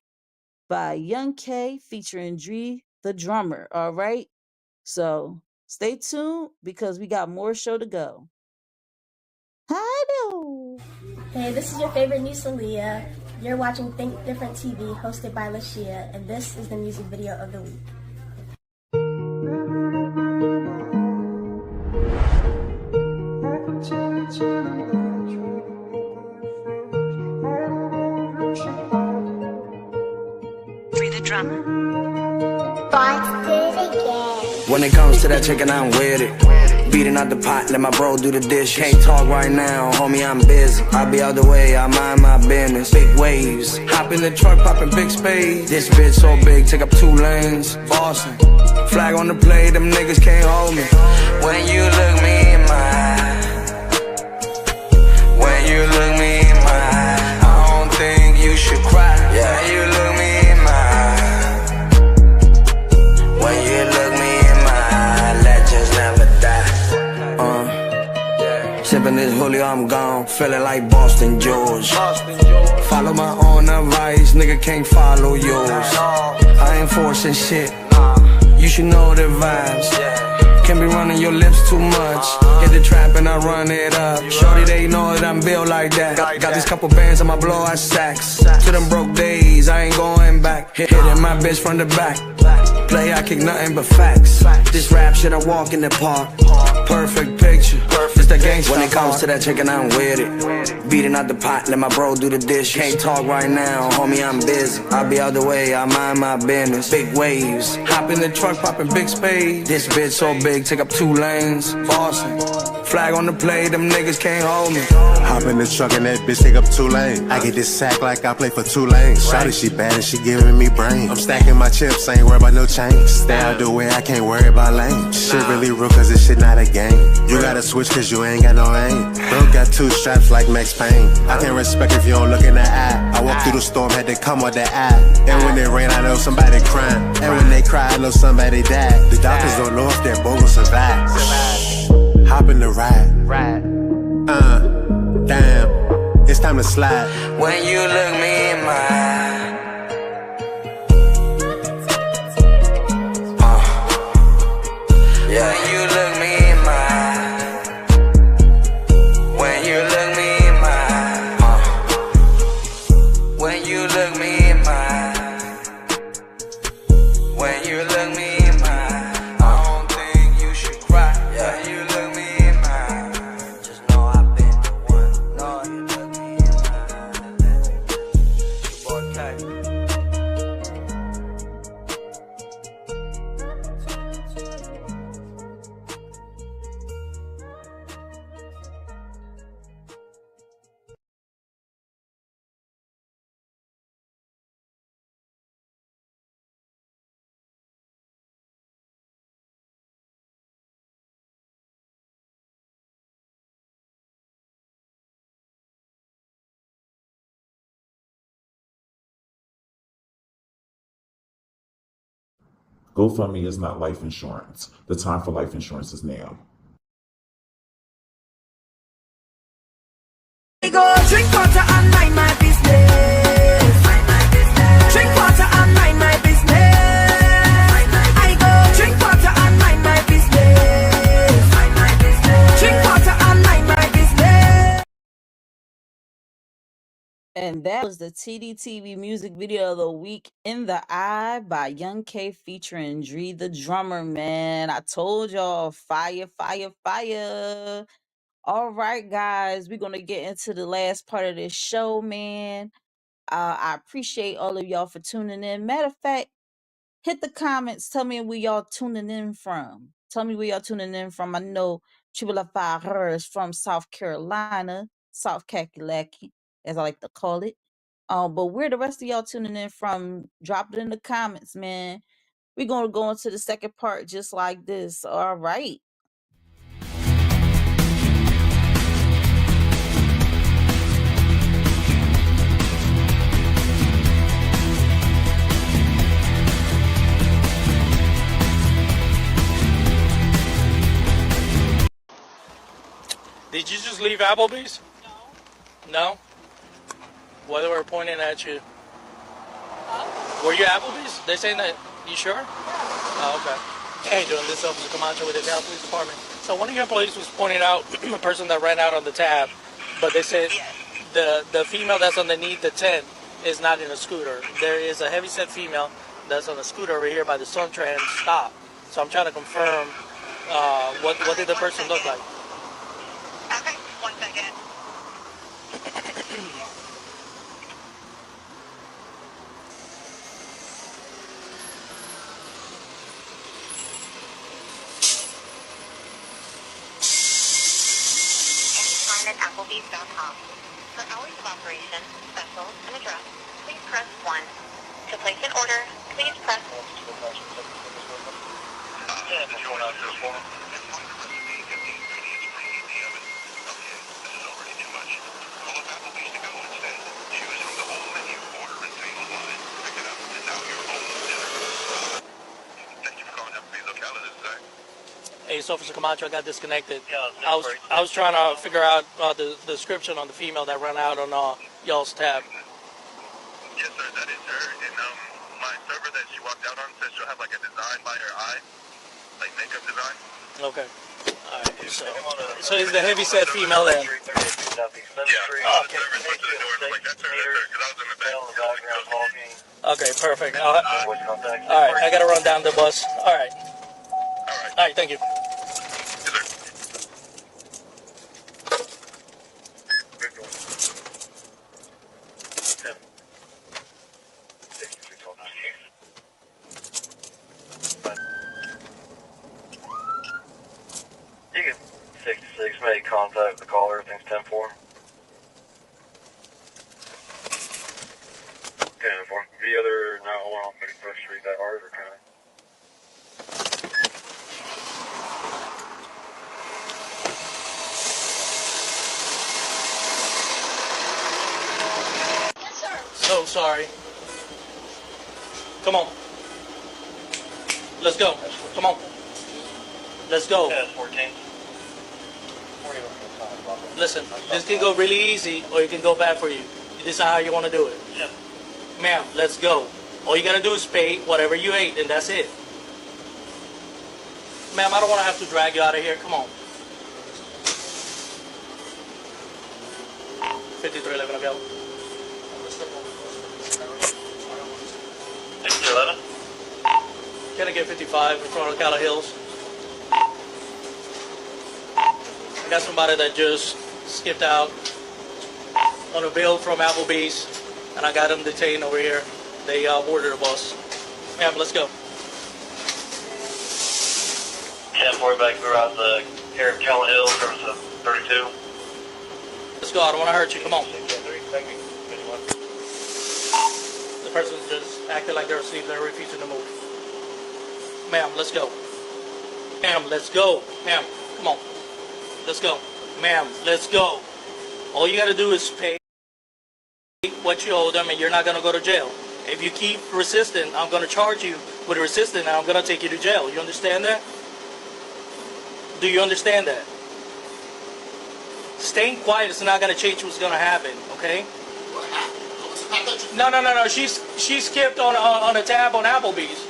by Young K featuring Dree the drummer. All right. So stay tuned because we got more show to go. Hello. Hey, this is your favorite niece, Aaliyah. You're watching Think Different TV, hosted by Lashia, and this is the music video of the week. Free the drummer. Box did it again. When it comes to that chicken, I'm with it. Beating out the pot, let my bro do the dish. Can't talk right now, homie, I'm busy. I'll be out the way, I mind my business. Big waves, hop in the truck, popping big spades. This bitch so big, take up 2 lanes. Boston, flag on the play, them niggas can't hold me. When you look me in my eye, when you look me in my eye, I don't think you should cry. Yeah, you look me in my eye. When you look me in my eye, legends never die. Sipping this Julio, I'm gone. Feeling like Boston George. Follow my own advice, nigga can't follow yours. I ain't forcing shit, you should know the vibes. Can't be running your lips too much. Hit the trap and I run it up. Shorty, they know that I'm built like that. Got these couple bands on my blowout sacks. To them broke days, I ain't going back. Hitting my bitch from the back. Play, I kick nothing but facts. This rap shit, I walk in the park. Perfect picture, it's the gangsta. When it comes to that chicken, I'm with it. Beating out the pot, let my bro do the dish. Can't talk right now, homie, I'm busy. I'll be out the way, I mind my business. Big waves, hop in the truck, popping big spades. This bitch so big, take up 2 lanes. Boston, flag on the play, them niggas can't hold me. Hop in the truck and that bitch take up 2 lanes. I get this sack like I play for 2 lanes. Shawty, she bad and she giving me brain. I'm stacking my chips, ain't worried about no change. Stay out the way, I can't worry about lane. Shit really real cause this shit not a game. You gotta switch cause you ain't got no aim. Bro got 2 straps like Max Payne. I can't respect if you don't look in the eye. I walk through the storm, had to come with the eye. And when it rain, I know somebody crying. And when they cry, I know somebody died. The doctors don't know if that boy will survive. Hop in the ride. Damn, it's time to slide. When you look me in my eye, yeah, you look me in my eye. When you look me in my eye, when you look me in my eye, when you look me in my eye, I don't think you should cry. Yeah, you look me in my eye. Just know I've been the one. No, you look me in my eye. It's your boy K. GoFundMe is not life insurance. The time for life insurance is now. I go drink water and mind my business. Drink water and mind my business. I go drink water and mind my business. Drink water and mind my business. And that was the Tdtv music video of the week, In the Eye, by Young K featuring Dree the drummer, man. I told y'all, fire, fire, fire. All right, guys, we're going to get into the last part of this show, man. I appreciate all of y'all for tuning in. Matter of fact, hit the comments. Tell me where y'all tuning in from. Tell me where y'all tuning in from. I know Triple Five is from South Carolina, South Kakalaki, as I like to call it. But where the rest of y'all tuning in from, drop it in the comments, man. We're going to go into the second part just like this. All right. leave Applebee's? No. Well, they were pointing at you. Were you Applebee's? They saying that. You sure? Oh, okay. Hey, doing this Officer Camacho with the Dallas Police Department. So one of your employees was pointing out a person that ran out on the tab, but they said the female that's underneath the tent is not in a scooter. There is a heavyset female that's on a scooter over here by the Suntrans stop. So I'm trying to confirm what did the person look like. Okay, 1 second. At Applebee's.com. For hours of operation, specials, and address, please press 1. To place an order, please press... Hey, it's Officer Camacho. I got disconnected. I was trying to figure out the description on the female that ran out on y'all's tab. Yes, sir, that is her. And my server that she walked out on says she'll have like a design by her eye, like makeup design. Okay. All right. So it's the heavy-set female then. Yeah. The server's went to the door and was like, that's her, because I was in the back. Okay, perfect. All right, I got to run down the bus. All right. All right, thank you. You can 66 make contact with the caller. Everything's 10-4. Okay, 4. The other 911 on 31st Street, that hard or kind of? So sorry. Come on. Let's go. Come on. Let's go. 14. Listen, this can go really easy or it can go bad for you. You decide how you want to do it. Yeah. Ma'am, let's go. All you gotta do is pay whatever you ate and that's it. Ma'am, I don't want to have to drag you out of here. Come on. 5311 available. 5311? Can I get 55 in front of Ocala Hills? I got somebody that just skipped out on a bill from Applebee's, and I got them detained over here. They boarded a bus. Ma'am, let's go. 10-4 back, we're out the here of Ocala Hills, service of 32. Let's go, I don't want to hurt you, come on. The person's just acting like they're asleep, they're refusing to move. Ma'am, let's go. Ma'am, let's go. Ma'am, come on. Let's go. Ma'am, let's go. All you gotta do is pay what you owe them and you're not gonna go to jail. If you keep resisting, I'm gonna charge you with resisting and I'm gonna take you to jail. You understand that? Do you understand that? Staying quiet is not gonna change what's gonna happen, okay? No. She skipped on a tab on Applebee's.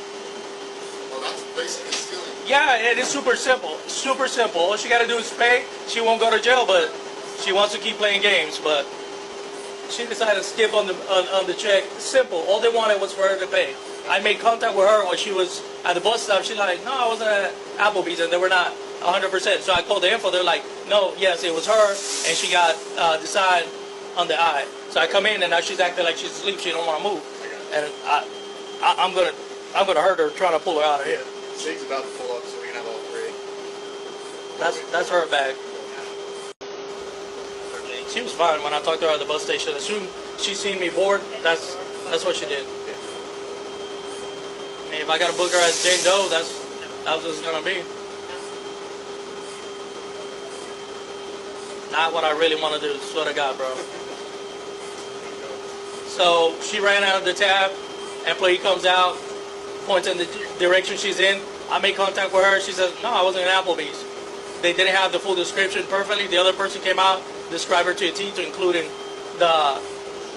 Well, that's basically stealing. Yeah, it is super simple. Super simple. All she got to do is pay. She won't go to jail, but she wants to keep playing games. But she decided to skip on the check. Simple. All they wanted was for her to pay. I made contact with her when she was at the bus stop. She's like, no, I wasn't at Applebee's, and they were not 100%. So I called the info. They're like, no, yes, it was her, and she got decided on the eye. So I come in, and now she's acting like she's asleep. She don't want to move, and I'm gonna hurt her trying to pull her out of here. She's about to pull up, so we can have all three. That's her bag. She was fine when I talked to her at the bus station. As soon as she seen me bored, that's what she did. I mean, if I gotta book her as Jane Doe, that's what it's gonna be. Not what I really want to do. Swear to God, bro. So she ran out of the tab. Employee comes out, points in the direction she's in. I make contact with her. She says, no, I wasn't in Applebee's. They didn't have the full description perfectly. The other person came out describe her to a T, to including the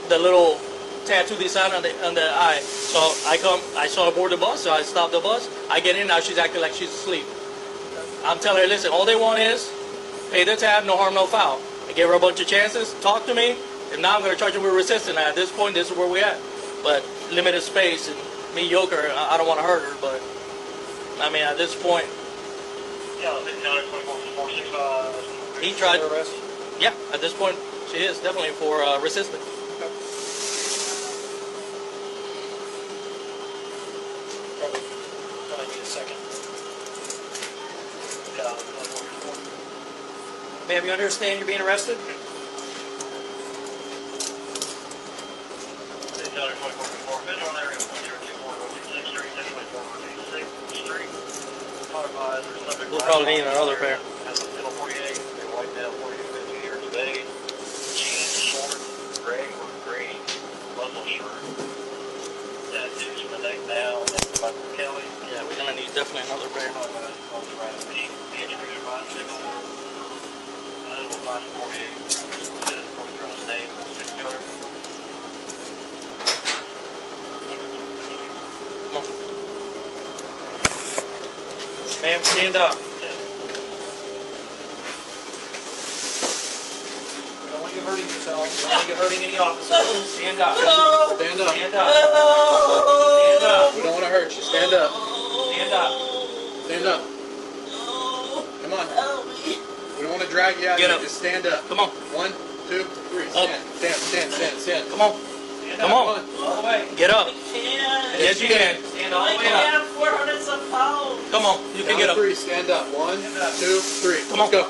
little tattoo design on the eye. So I saw her board the bus, so I stopped the bus. I get in, now she's acting like she's asleep. I'm telling her, listen, all they want is pay their tab, no harm, no foul. I gave her a bunch of chances, talk to me, and now I'm going to charge her with resistance. At this point, this is where we're at. But limited space and mediocre, I don't want to hurt her, but I mean, at this point, Yeah, I think counter 24-465. he tried. Yeah, at this point, she is definitely for resistance. Probably need a second. Ma'am, you understand you're being arrested? Counter 24-4, visual area 1024, 6th Street, 6th Street. We'll probably need another pair. Has a middle 48, they wiped out 42 years of age. Jeans, short, gray or green, muscle shirt. Tattoos from the neck down, by Kelly. Yeah, we're gonna need definitely another pair. Ma'am, stand up. Don't want you hurting yourself. Don't want you hurting any officers. Stand up. Stand up. Stand up. Stand up. We don't want to hurt you. Stand up. Stand up. Stand up. Come on. We don't want to drag you out. Get here. up. Just stand up. Come on. 1, 2, 3. Stand. Come on. Come on. All the way. Get up. Yes, you can. Stand all the way up. 400 some pounds. Come on. You can Down get to up. 3. Stand up. 1, 2, 3. Come on. Let's go.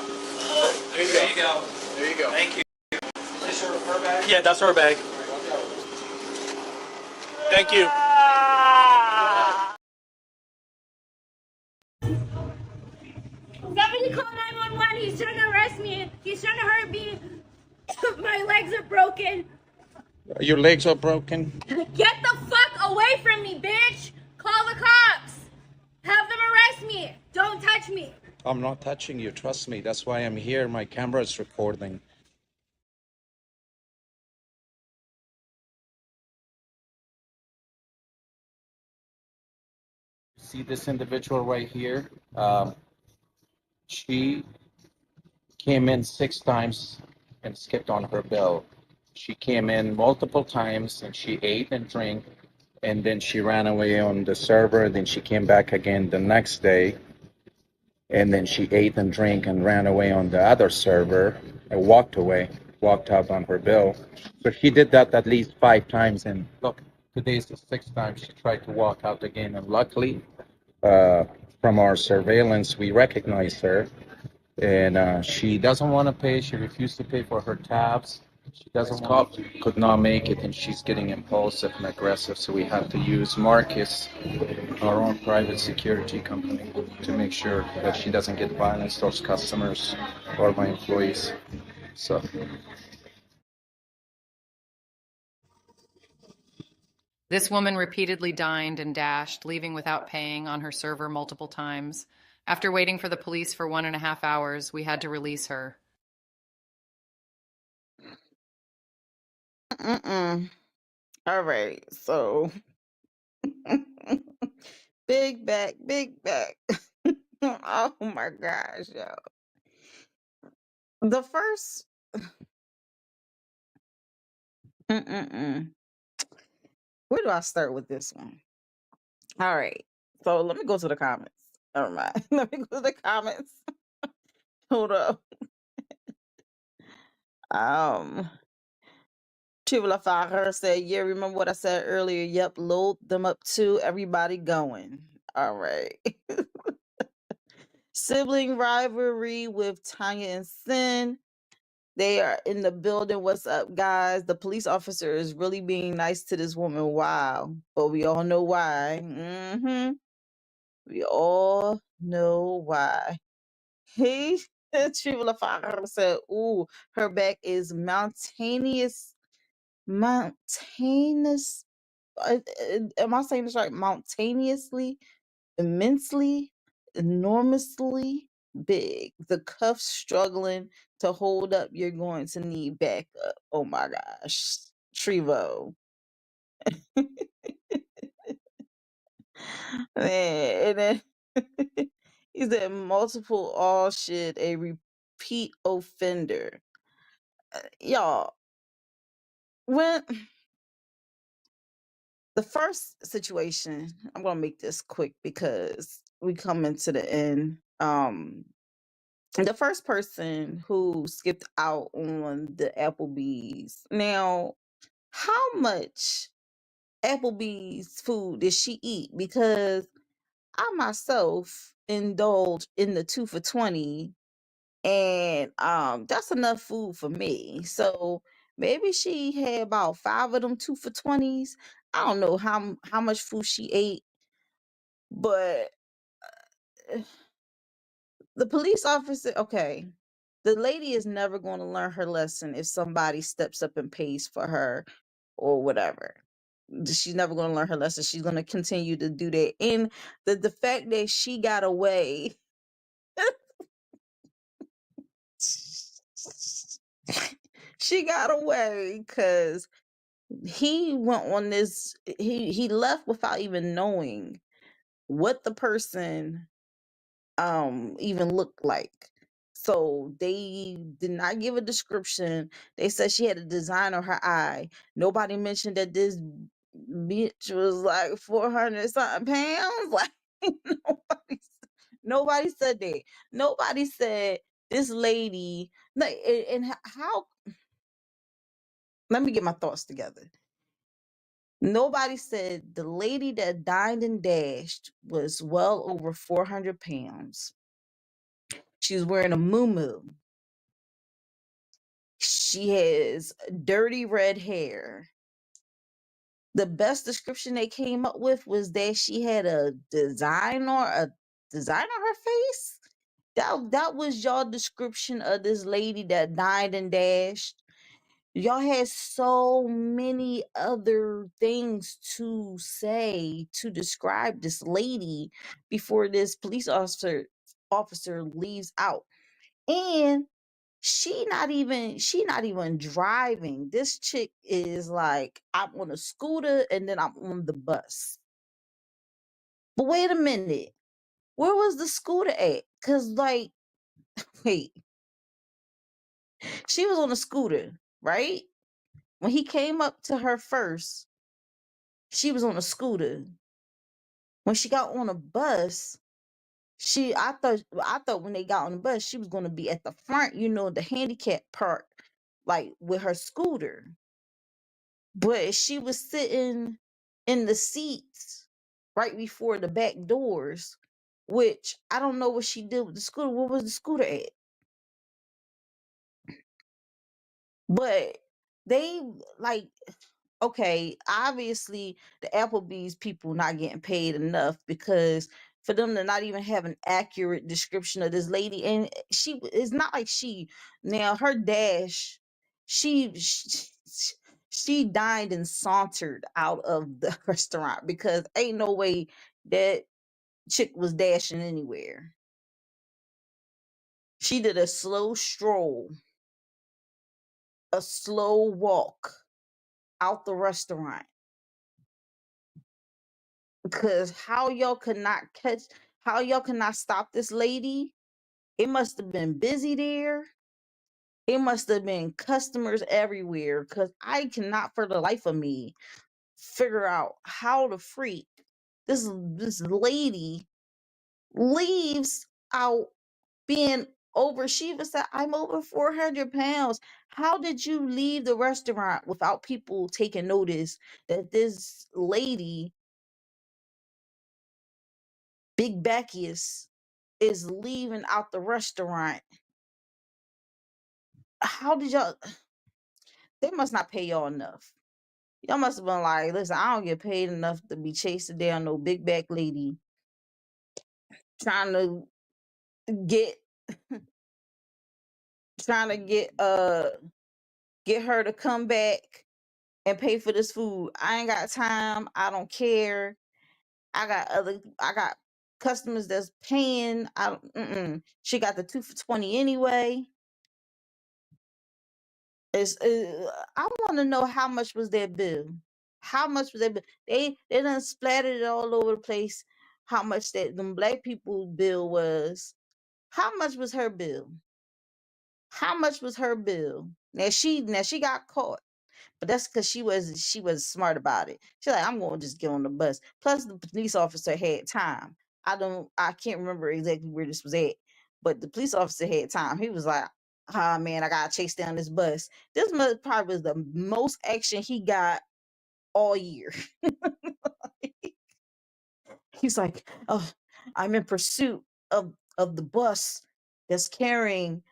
There you go. There you go. Thank you. Is this her bag? Yeah, that's her bag. Thank you. Somebody call 911. He's trying to arrest me. He's trying to hurt me. My legs are broken. Your legs are broken? Get the fuck away from me, bitch. Call the cops. Have them arrest me. Don't touch me. I'm not touching you, trust me. That's why I'm here. My camera is recording. See this individual right here? She came in 6 times and skipped on her bill. She came in multiple times and she ate and drank, and then she ran away on the server. Then she came back again the next day, and then she ate and drank and ran away on the other server and walked out on her bill. So she did that at least 5 times, and look, today's the 6th time she tried to walk out again, and luckily from our surveillance we recognized her, and she doesn't want to pay. She refused to pay for her tabs. She doesn't cop could not make it, and she's getting impulsive and aggressive, so we have to use Marcus, our own private security company, to make sure that she doesn't get violence towards customers or my employees. So This woman repeatedly dined and dashed, leaving without paying on her server multiple times. After waiting for the police for 1.5 hours, we had to release her. All right, so big back. Oh my gosh, yo. The first, where do I start with this one? All right, so let me go to the comments. Never mind. Let me go to the comments. Hold up. Tribula Fire said, yeah, remember what I said earlier? Yep, load them up too. Everybody going. All right. Sibling rivalry with Tanya and Sin. They are in the building. What's up, guys? The police officer is really being nice to this woman. Wow. But we all know why. We all know why. He Tribula Fire said, ooh, her back is mountainous. Am I saying this right? Mountainously, immensely, enormously. big. The cuffs struggling to hold up. You're going to need backup. Oh my gosh. Trevo. Man, and then he said multiple all shit, a repeat offender. Y'all, when the first situation, I'm gonna make this quick because we coming to the end. The first person who skipped out on the Applebee's. Now, how much Applebee's food did she eat? Because I myself indulge in the 2 for $20, and that's enough food for me. So maybe she had about 5 of them 2 for $20s. I don't know how much food she ate, but the police officer, okay, the lady is never going to learn her lesson if somebody steps up and pays for her or whatever. She's never going to learn her lesson. She's going to continue to do that. And the fact that she got away, she got away because he went on this. He left without even knowing what the person even looked like. So they did not give a description. They said she had a design on her eye. Nobody mentioned that this bitch was like 400 something pounds. Like nobody, nobody said that. Nobody said this lady. Like, and how? Let me get my thoughts together. Nobody said the lady that dined and dashed was well over 400 pounds. She was wearing a muumuu. She has dirty red hair. The best description they came up with was that she had a design on her face. That was y'all description of this lady that died and dashed. Y'all had so many other things to say to describe this lady before this police officer leaves out. And she not even driving. This chick is like, I'm on a scooter and then I'm on the bus. But wait a minute, where was the scooter at? Cause like, wait, she was on a scooter, right? When he came up to her first, she was on a scooter. When she got on a bus, I thought when they got on the bus, she was gonna be at the front, the handicap part, like with her scooter. But she was sitting in the seats right before the back doors, which I don't know what she did with the scooter. Where was the scooter at? But they like, okay, obviously the Applebee's people not getting paid enough because for them to not even have an accurate description of this lady, and it's not like now her dash, she she, she dined and sauntered out of the restaurant because ain't no way that chick was dashing anywhere. She did a slow stroll, a slow walk out the restaurant. Because how y'all could not stop this lady? It must have been busy there. It must have been customers everywhere. Because I cannot for the life of me figure out how the freak this lady leaves out being over. She even said, I'm over 400 pounds. How did you leave the restaurant without people taking notice that this lady, Big Bacchus, is leaving out the restaurant? How did y'all? They must not pay y'all enough. Y'all must have been like, listen, I don't get paid enough to be chasing down no big back lady trying to get trying to get her to come back and pay for this food. I ain't got time. I don't care. I got customers that's paying. I don't. She got the 2 for $20 anyway. It's. I want to know how much was their bill. How much was their bill? They done splattered it all over the place. How much that them black people bill was? How much was her bill? How much was her bill? Now she got caught. But that's because she was smart about it. She's like, I'm gonna just get on the bus. Plus the police officer had time. I can't remember exactly where this was at, but the police officer had time. He was like, ah man, I gotta chase down this bus. This probably was the most action he got all year. He's like, oh, I'm in pursuit of the bus that's carrying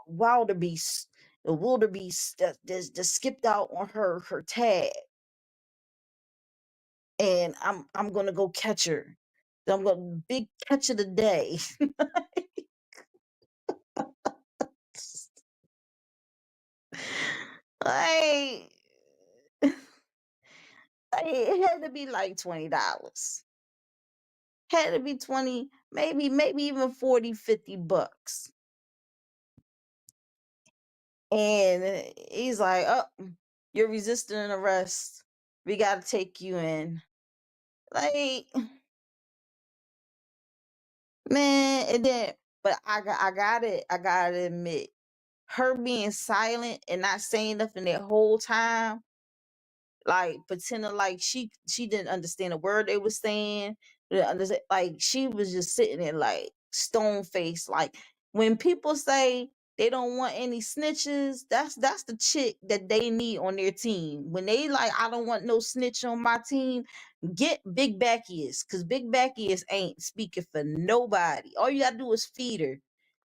wildebeest, the wildebeest that skipped out on her tag, and I'm gonna go catch her. I'm gonna big catch of the day. like, it had to be like $20. Had to be 20, maybe even 40, $50. And he's like, oh, you're resisting an arrest. We got to take you in. Like, man, and then, but I gotta admit, her being silent and not saying nothing that whole time, like pretending like she didn't understand a word they was saying. Didn't understand, like she was just sitting there like stone faced. Like when people say they don't want any snitches, that's the chick that they need on their team. When they like, I don't want no snitch on my team, get Big Backiest, because Big Backiest ain't speaking for nobody. All you gotta do is feed her.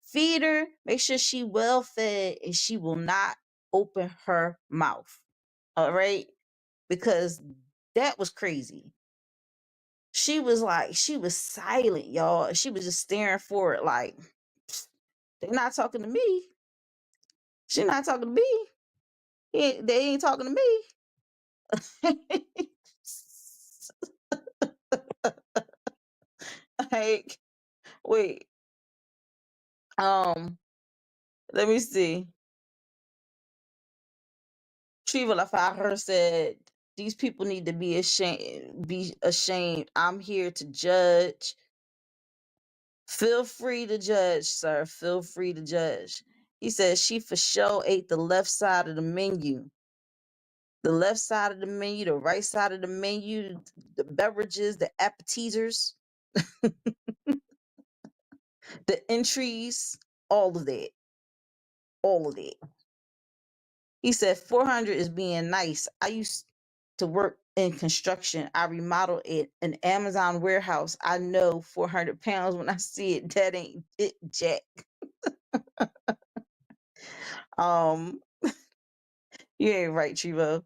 Feed her, make sure she well fed, and she will not open her mouth. All right, because that was crazy. She was silent, y'all. She was just staring forward like, they're not talking to me. She not talking to me. They ain't talking to me. Like, wait. Let me see. Triva Lafayette said, these people need to be ashamed. Be ashamed. I'm here to judge. Feel free to judge, sir. Feel free to judge. He says she for sure ate the left side of the menu. The left side of the menu, the right side of the menu, the beverages, the appetizers, the entries, all of that. All of that. He said 400 is being nice. I used to work in construction. I remodeled an Amazon warehouse. I know 400 pounds when I see it. That ain't it, Jack. um, you ain't right, Chivo.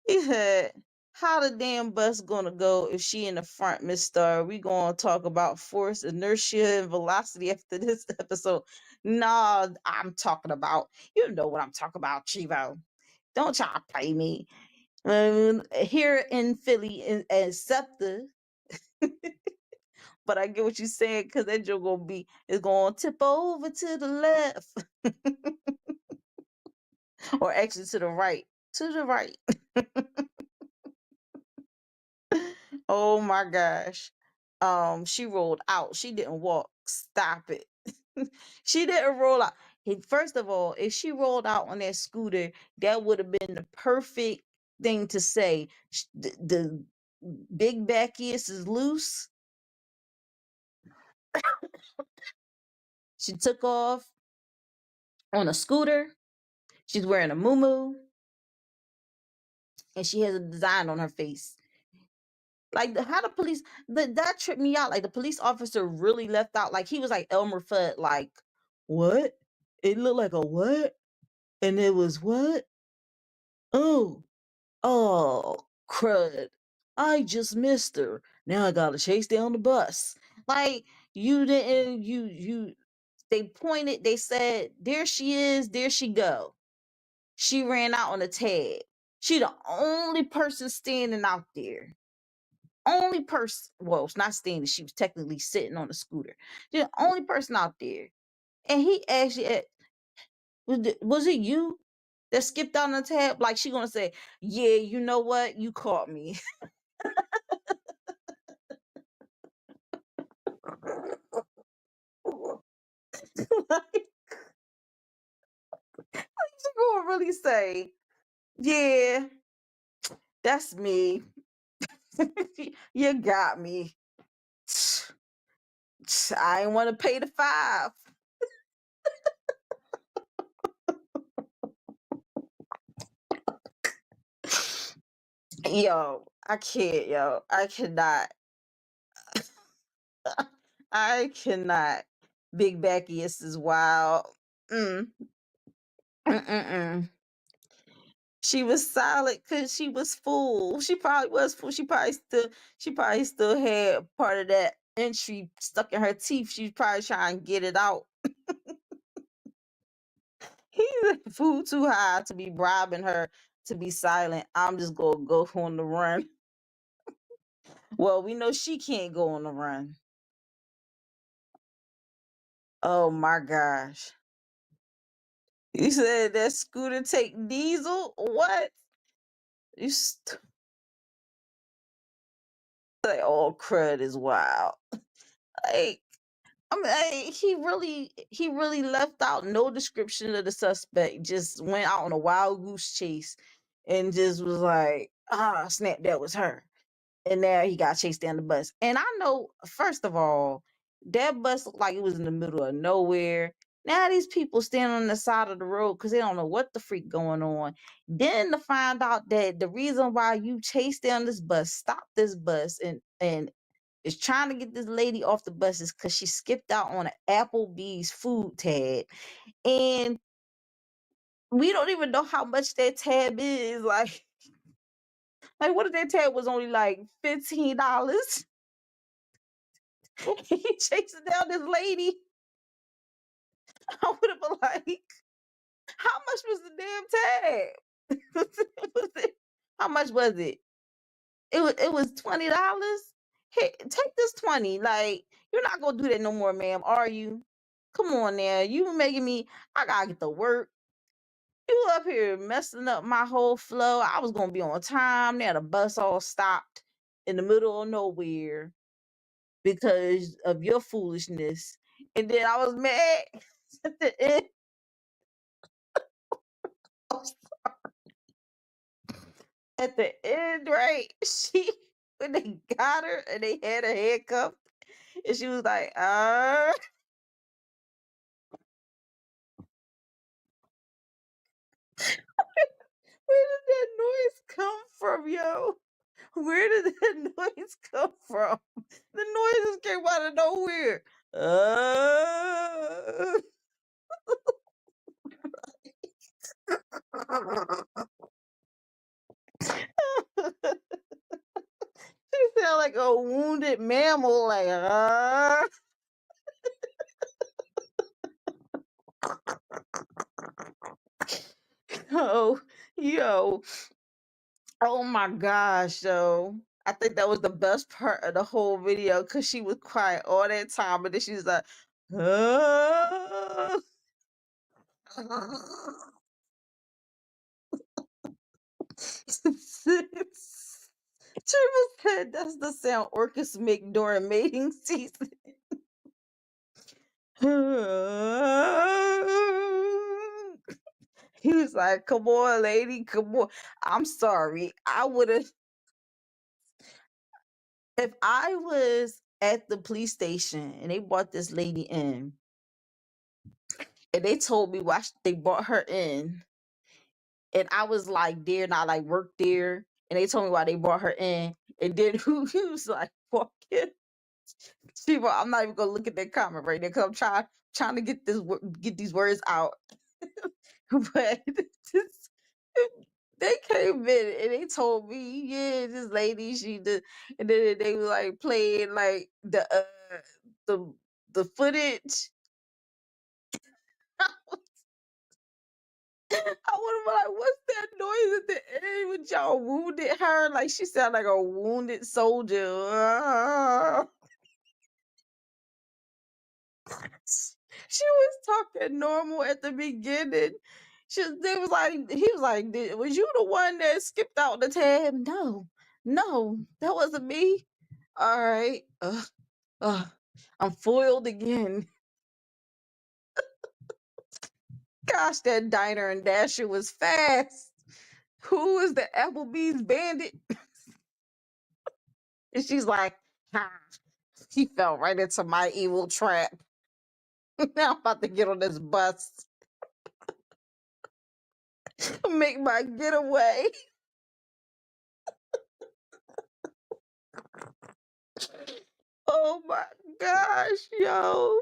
He said, how the damn bus gonna go if she in the front, Miss Star? We gonna talk about force, inertia, and velocity after this episode. Nah, I'm talking about, you know what I'm talking about, Chivo. Don't y'all play me. Here in Philly, and Scepter, but I get what you're saying, because that joke gonna be, it's gonna tip over to the left, or actually to the right. To the right. Oh my gosh. She rolled out. She didn't walk. Stop it. She didn't roll out. First of all, if she rolled out on that scooter, that would have been the perfect thing to say. The big backiest is loose. She took off on a scooter. She's wearing a muumuu, and she has a design on her face. Like how the police, that tripped me out. Like the police officer really left out. Like he was like Elmer Fudd. Like what? It looked like a what? And it was what? Oh, oh, crud! I just missed her. Now I gotta chase down the bus. Like you didn't. You. They pointed. They said, "There she is. There she go." She ran out on a tag. She the only person standing out there. only person, well, it's not standing, she was technically sitting on the scooter. She's the only person out there. And he actually, was it you that skipped on the tab? Like she gonna say, yeah, you know what? You caught me. Like, she gonna really say, yeah, that's me. You got me. I ain't want to pay the $5. Yo, I can't, yo. I cannot. I cannot. Big Backiest is wild. Mm. Mm-mm-mm. She was silent because she was full. She probably was full. She probably still had part of that entry stuck in her teeth. She was probably trying to get it out. He's food too high to be bribing her to be silent. I'm just gonna go on the run. Well, we know she can't go on the run. Oh my gosh. You said that scooter take diesel? What? You like, oh, crud is wild. Like, I mean, he really left out no description of the suspect. Just went out on a wild goose chase and just was like, snap, that was her. And now he got chased down the bus. And I know, first of all, that bus looked like it was in the middle of nowhere. Now these people standing on the side of the road because they don't know what the freak going on. Then to find out that the reason why you chased down this bus, stopped this bus, and is trying to get this lady off the bus is because she skipped out on an Applebee's food tab. And we don't even know how much that tab is. Like what if that tab was only like $15? He chasing down this lady. I would have been like, how much was the damn tab? How much was it? It was $20. Hey, take this 20. Like, you're not gonna do that no more, ma'am, are you? Come on now. You making me, I gotta get to work. You up here messing up my whole flow. I was gonna be on time. Now the bus all stopped in the middle of nowhere because of your foolishness. And then I was mad at the end. At the end, right? She when they got her and they had her handcuffed, and she was like, where did that noise come from, yo? Where did that noise come from? The noises came out of nowhere. Uh... She sound like a wounded mammal, like oh, yo, oh my gosh, yo. I think that was the best part of the whole video because she was quiet all that time, but then she was like, "Ah." Triple said that's the sound orcas make during mating season. He was like, come on, lady, come on. I'm sorry. I would have, if I was at the police station and they brought this lady in and they told me why they brought her in, and I was like there and I like worked there, and they told me why they brought her in, and then who he was like, fucking. People, I'm not even gonna look at that comment right now because I'm trying to get these words out. But this, they came in and they told me, yeah, this lady, she did, and then they were like playing like the the footage. I would have been like, what's that noise at the end when y'all wounded her. Like she sounded like a wounded soldier. She was talking normal at the beginning. They was like, he was like, was you the one that skipped out the tab? No, no, that wasn't me. All right. I'm foiled again. Gosh, that Diner and Dasher was fast. Who is the Applebee's bandit? And she's like, ha, he fell right into my evil trap. Now I'm about to get on this bus, make my getaway. Oh my gosh, yo.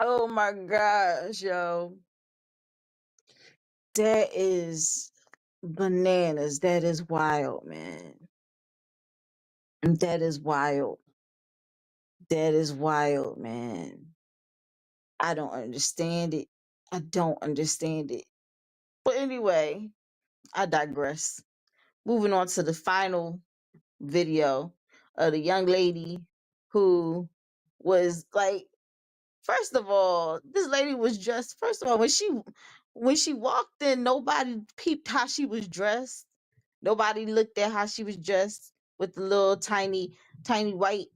Oh my gosh, yo. That is bananas. That is wild, man. That is wild. That is wild, man. I don't understand it. I don't understand it. But anyway, I digress. Moving on to the final video of the young lady who was like, first of all, this lady was dressed. First of all, when she walked in, nobody peeped how she was dressed. Nobody looked at how she was dressed with the little tiny white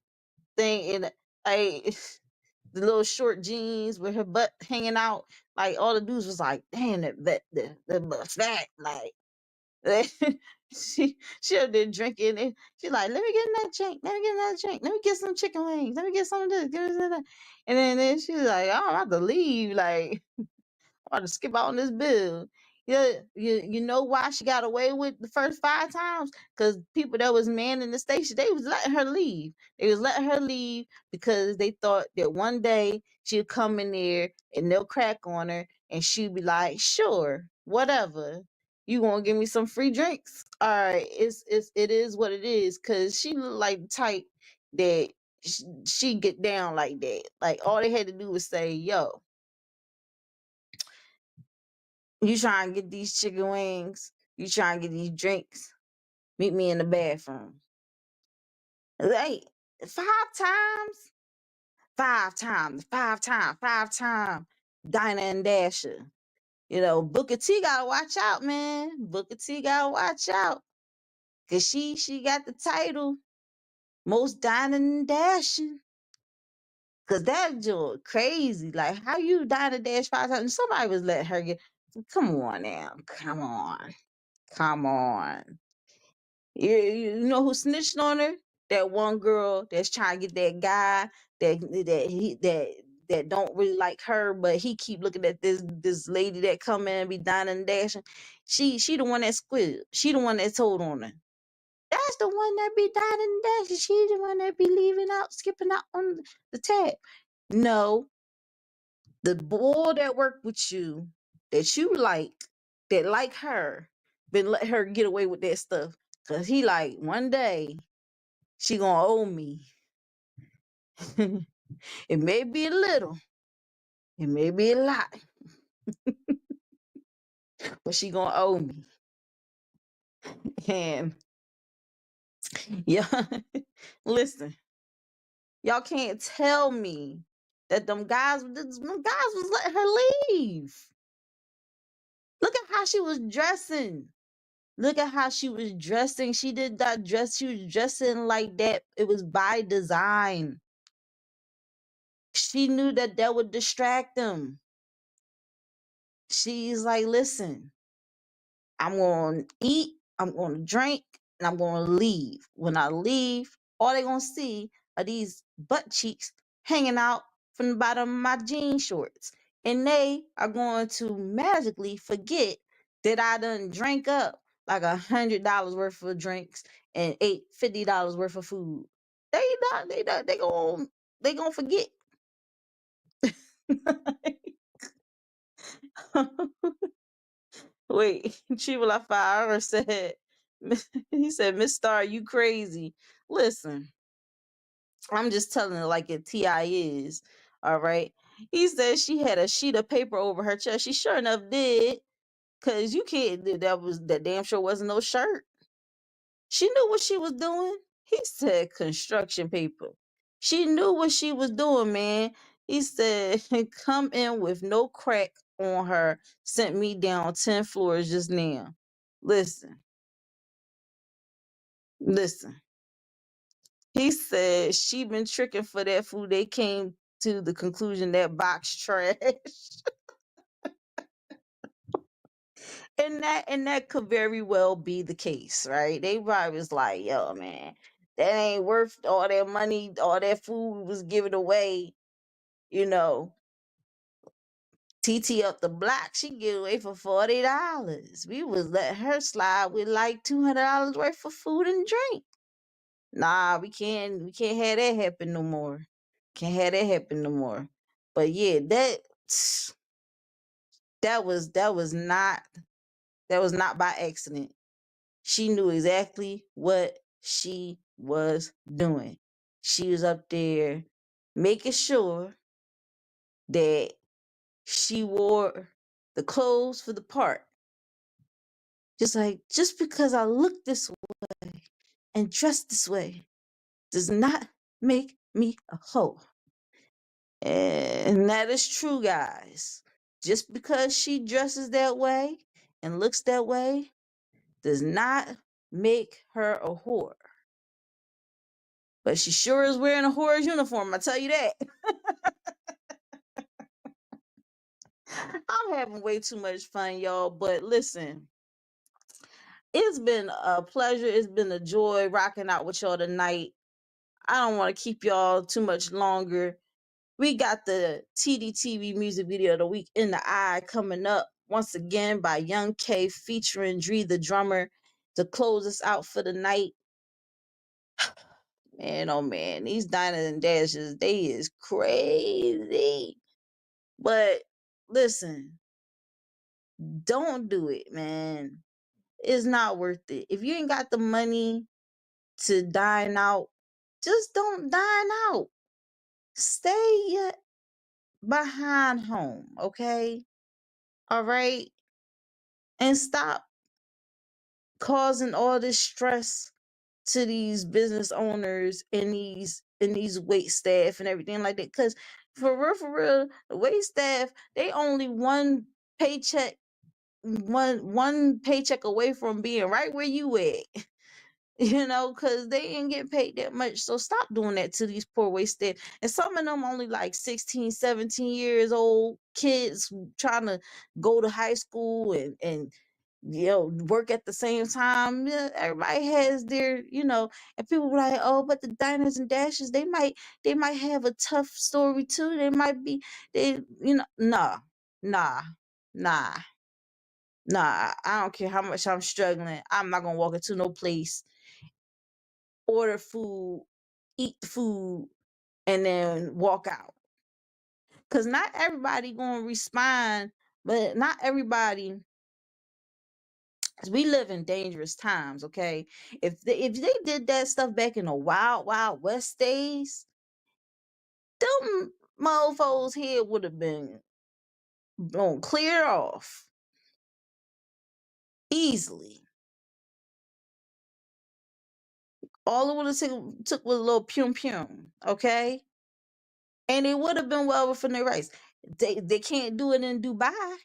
thing and I the little short jeans with her butt hanging out. Like all the dudes was like, damn, that butt fat. Like she up there drinking and she's like, let me get another drink, let me get another drink, let me get some chicken wings, let me get some of this, give me some of that. And then she's like, oh, I'm about to leave. Like I'm about to skip out on this bill. Yeah, you know why she got away with the first 5 times? Because people that was manning the station, they was letting her leave. They was letting her leave because they thought that one day she'd come in there and they'll crack on her and she'd be like, sure, whatever. You gonna give me some free drinks? All right, it is what it is. Cause she looked like the type that she get down like that. Like all they had to do was say, yo, you trying to get these chicken wings? You trying to get these drinks? Meet me in the bathroom. Like 5 times, 5 times, 5 times, 5 times. Dinah and Dasher. You know, Booker T gotta watch out, man. Booker T gotta watch out. Cause she got the title most Dinah and Dasher. Cause that joke crazy. Like how you Dinah Dash 5 times? Somebody was letting her get. Come on now. Come on. Come on. You know who snitched on her? That one girl that's trying to get that guy that don't really like her, but he keep looking at this lady that come in and be dining and dashing. She the one that squealed. She the one that told on her. That's the one that be dining and dashing. She the one that be leaving out, skipping out on the tab. No, the boy that worked with you, that you like, that like her, been let her get away with that stuff. Cause he like one day she gonna owe me. It may be a little, it may be a lot, but she gonna owe me. And yeah, listen, y'all can't tell me that them guys was letting her leave. Look at how she was dressing. Look at how she was dressing. She did that dress. She was dressing like that. It was by design. She knew that that would distract them. She's like, listen, I'm going to eat, I'm going to drink, and I'm going to leave. When I leave, all they're going to see are these butt cheeks hanging out from the bottom of my jean shorts. And they are going to magically forget that I done drank up like $100 worth of drinks and ate $50 worth of food. They gonna forget. Wait, Chivalafire said, he said, Miss Star, you crazy. Listen, I'm just telling it like it TI is. All right. He said she had a sheet of paper over her chest. She sure enough did. Cause you can't. That damn sure wasn't no shirt. She knew what she was doing. He said construction paper. She knew what she was doing, man. He said, come in with no crack on her. Sent me down 10 floors just now. Listen, listen. He said she been tricking for that food. They came to the conclusion that box trash. And that could very well be the case, right? They probably was like, yo, man, that ain't worth all that money, all that food was given away, you know. TT up the block, she get away for $40. We was letting her slide with like $200 worth of food and drink. Nah, we can't have that happen no more. Can't have that happen no more. But yeah, that was not by accident. She knew exactly what she was doing. She was up there making sure that she wore the clothes for the part. Just because I look this way and dress this way does not make me a hoe. And that is true, guys. Just because she dresses that way and looks that way does not make her a whore. But she sure is wearing a whore's uniform, I tell you that. I'm having way too much fun, y'all. But listen, it's been a pleasure. It's been a joy rocking out with y'all tonight. I don't want to keep y'all too much longer. We got the Tdtv music video of the week in the eye coming up once again by Young K featuring Dree the drummer to close us out for the night. Man, oh man, these diners and dashes, they is crazy. But listen, don't do it, man. It's not worth it. If you ain't got the money to dine out, just don't dine out. Stay behind home, okay? All right? And stop causing all this stress to these business owners and these wait staff and everything like that. Cause for real, the wait staff, they only paycheck one paycheck away from being right where you at. Because they ain't getting paid that much. So stop doing that to these poor wasted. And some of them only like 16, 17 years old kids trying to go to high school and work at the same time. Yeah, everybody has their. And people be like, oh, but the diners and dashes, they might have a tough story too. They might be, nah, nah, nah. Nah, I don't care how much I'm struggling. I'm not gonna walk into no place, order food, eat the food, and then walk out. Cause not everybody gonna respond, but not everybody. Cause we live in dangerous times, okay? If they did that stuff back in the wild wild west days, them mofos here would have been clear off easily. All it would have took was a little pum pum, okay? And it would have been well within their rights. They can't do it in Dubai.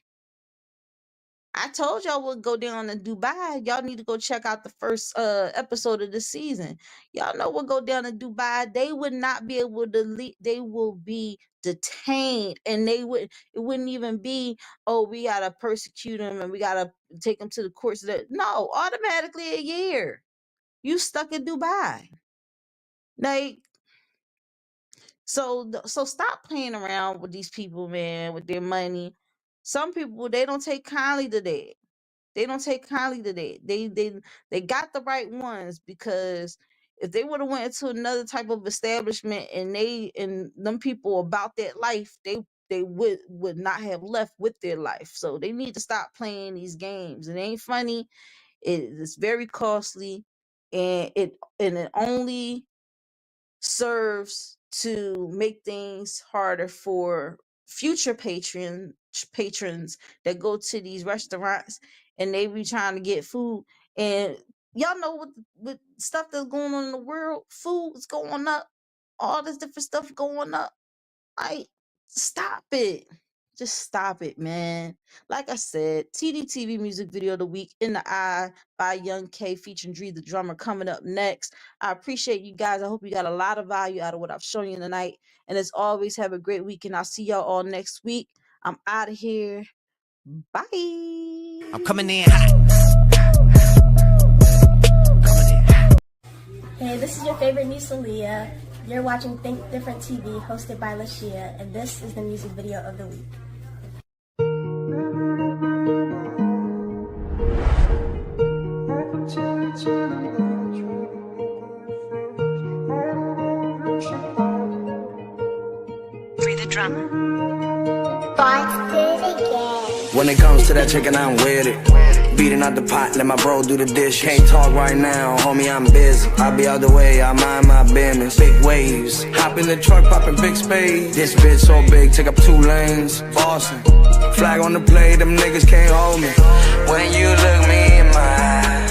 I told y'all we'll go down to Dubai. Y'all need to go check out the first episode of the season. Y'all know we'll go down to Dubai. They would not be able to leave. They will be detained, and it wouldn't even be, oh, we gotta persecute them and we gotta take them to the courts. No, automatically a year. You stuck in Dubai. Like, so stop playing around with these people, man, with their money. Some people, they don't take kindly to that. They don't take kindly to that. They got the right ones, because if they would have went into another type of establishment and them people about that life, they would not have left with their life. So they need to stop playing these games. It ain't funny. It's very costly, and it only serves to make things harder for future patrons patrons that go to these restaurants and they be trying to get food. And y'all know with stuff that's going on in the world, food is going up, all this different stuff going up. Like, stop it. Just stop it, man. Like I said, Tdtv music video of the week, In the Eye by Young K featuring Dree the Drummer, coming up next. I appreciate you guys. I hope you got a lot of value out of what I've shown you tonight. And as always, have a great week. And I'll see y'all all next week. I'm out of here. Bye. I'm coming in hot. Hey, this is your favorite niece, Aaliyah. You're watching Think Different TV, hosted by Lashia, and this is the music video of the week. Free the drummer. When it comes to that chicken, I'm with it. Beating out the pot, let my bro do the dish. Can't talk right now, homie, I'm busy. I'll be out the way, I mind my business. Big waves, hop in the truck, popping big spades. This bitch so big, take up 2 lanes. Boston, flag on the play, them niggas can't hold me. When you look me in my eye,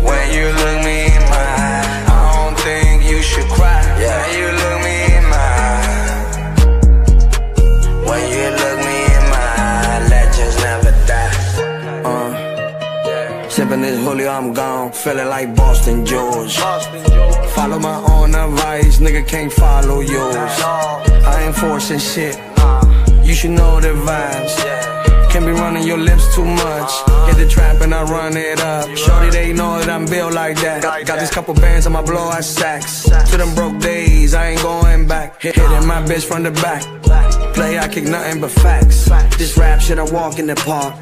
when you look me in my eye, I don't think you should cry. Yeah, you look me in my eye. When you look me in my eye, legends never die. Sipping this Julio, I'm gone. Feeling like Boston George. Follow my own advice, nigga can't follow yours. I ain't forcing shit, you should know the vibes. Can't be running your lips too much. Hit the trap and I run it up. Shorty, they know that I'm built like that. Got these couple bands on my blowout stacks. To them broke days, I ain't going back. Hitting my bitch from the back. Play, I kick nothing but facts. This rap shit, I walk in the park.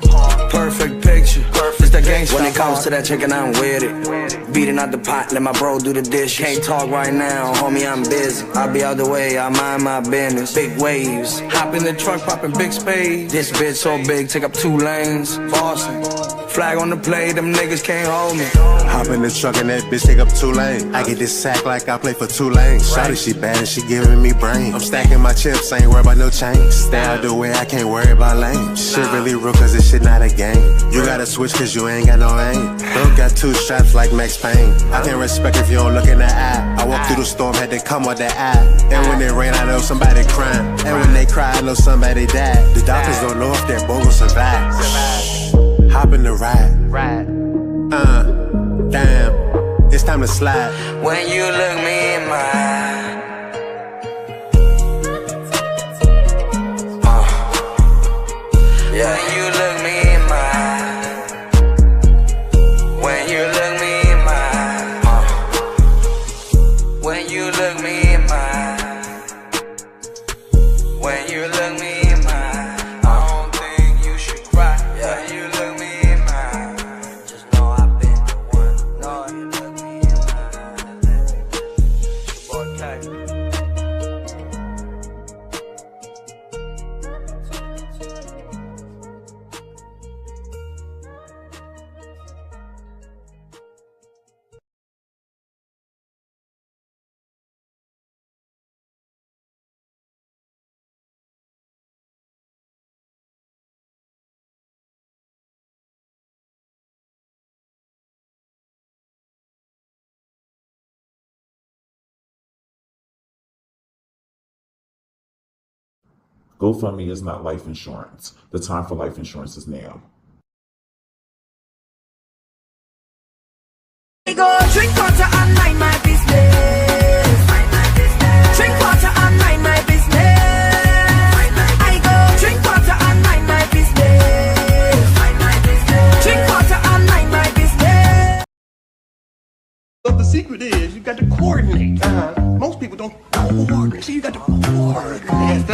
Perfect picture, it's the gangsta. When it comes to that chicken, I'm with it. Beating out the pot, let my bro do the dish. Can't talk right now, homie, I'm busy. I'll be out the way, I mind my business. Big waves, hop in the truck, popping big spades. This bitch so big, take up 2 lanes. Boston, flag on the play, them niggas can't hold me. Hop in the truck and that bitch take up 2 lanes. I get this sack like I play for 2 lanes. Shawty, she bad and she giving me brain. I'm stacking my chips, ain't worried about no change. Stay out the way, I can't worry about lanes. Shit really real cause this shit not a game. You gotta switch cause you ain't got no aim. Bro got 2 straps like Max Payne. I can't respect if you don't look in the eye. I walk through the storm, had to come with the eye. And when it rain, I know somebody crying. And when they cry, I know somebody died. The doctors don't know if that boy will survive. Hop in the ride. Damn, it's time to slide. When you look me in my eye, yeah, when you look me in my eye, when you look me in my eye, when you look me in my eye, when you look me in my eye, I don't think you should cry. Yeah, you look me in my eye, just know I've been the one. No, you look me in my eye, boy, K. GoFundMe is not life insurance. The time for life insurance is now. I go drink water and mind my business. Drink water and mind my business. I go drink water and mind my business. Drink water and mind my business. But the secret is you got to coordinate. Most people don't coordinate. So you got to coordinate.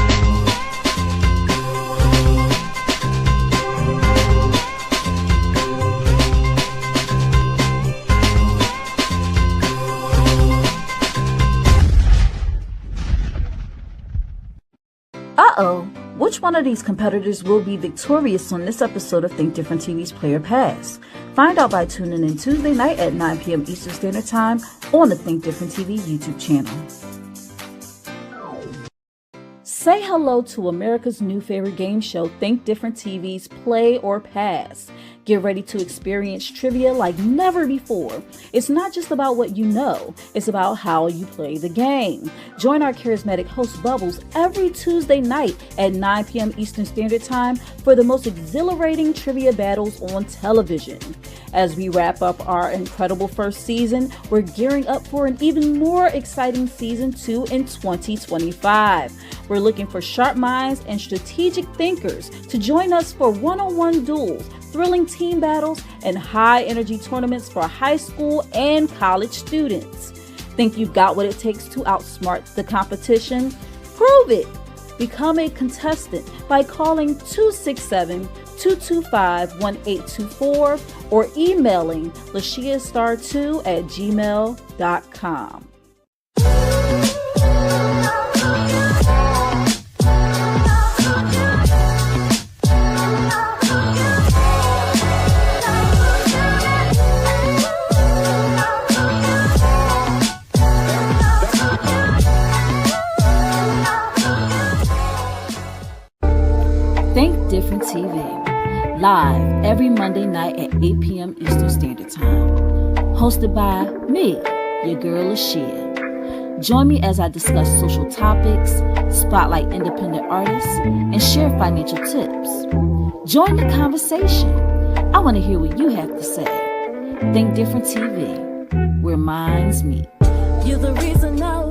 Uh-oh, which one of these competitors will be victorious on this episode of Think Different TV's Player Pass? Find out by tuning in Tuesday night at 9 p.m. Eastern Standard Time on the Think Different TV YouTube channel. Say hello to America's new favorite game show, Think Different TV's Play or Pass. Get ready to experience trivia like never before. It's not just about what you know, it's about how you play the game. Join our charismatic host Bubbles every Tuesday night at 9 p.m. Eastern Standard Time for the most exhilarating trivia battles on television. As we wrap up our incredible first season, we're gearing up for an even more exciting season 2 in 2025. We're looking for sharp minds and strategic thinkers to join us for one-on-one duels, thrilling team battles, and high-energy tournaments for high school and college students. Think you've got what it takes to outsmart the competition? Prove it! Become a contestant by calling 267-225-1824 or emailing lashiastar2@gmail.com. Think Different TV, live every Monday night at 8 p.m. Eastern Standard Time. Hosted by me, your girl Lashia. Join me as I discuss social topics, spotlight independent artists, and share financial tips. Join the conversation. I want to hear what you have to say. Think Different TV, where minds meet. You're the reason I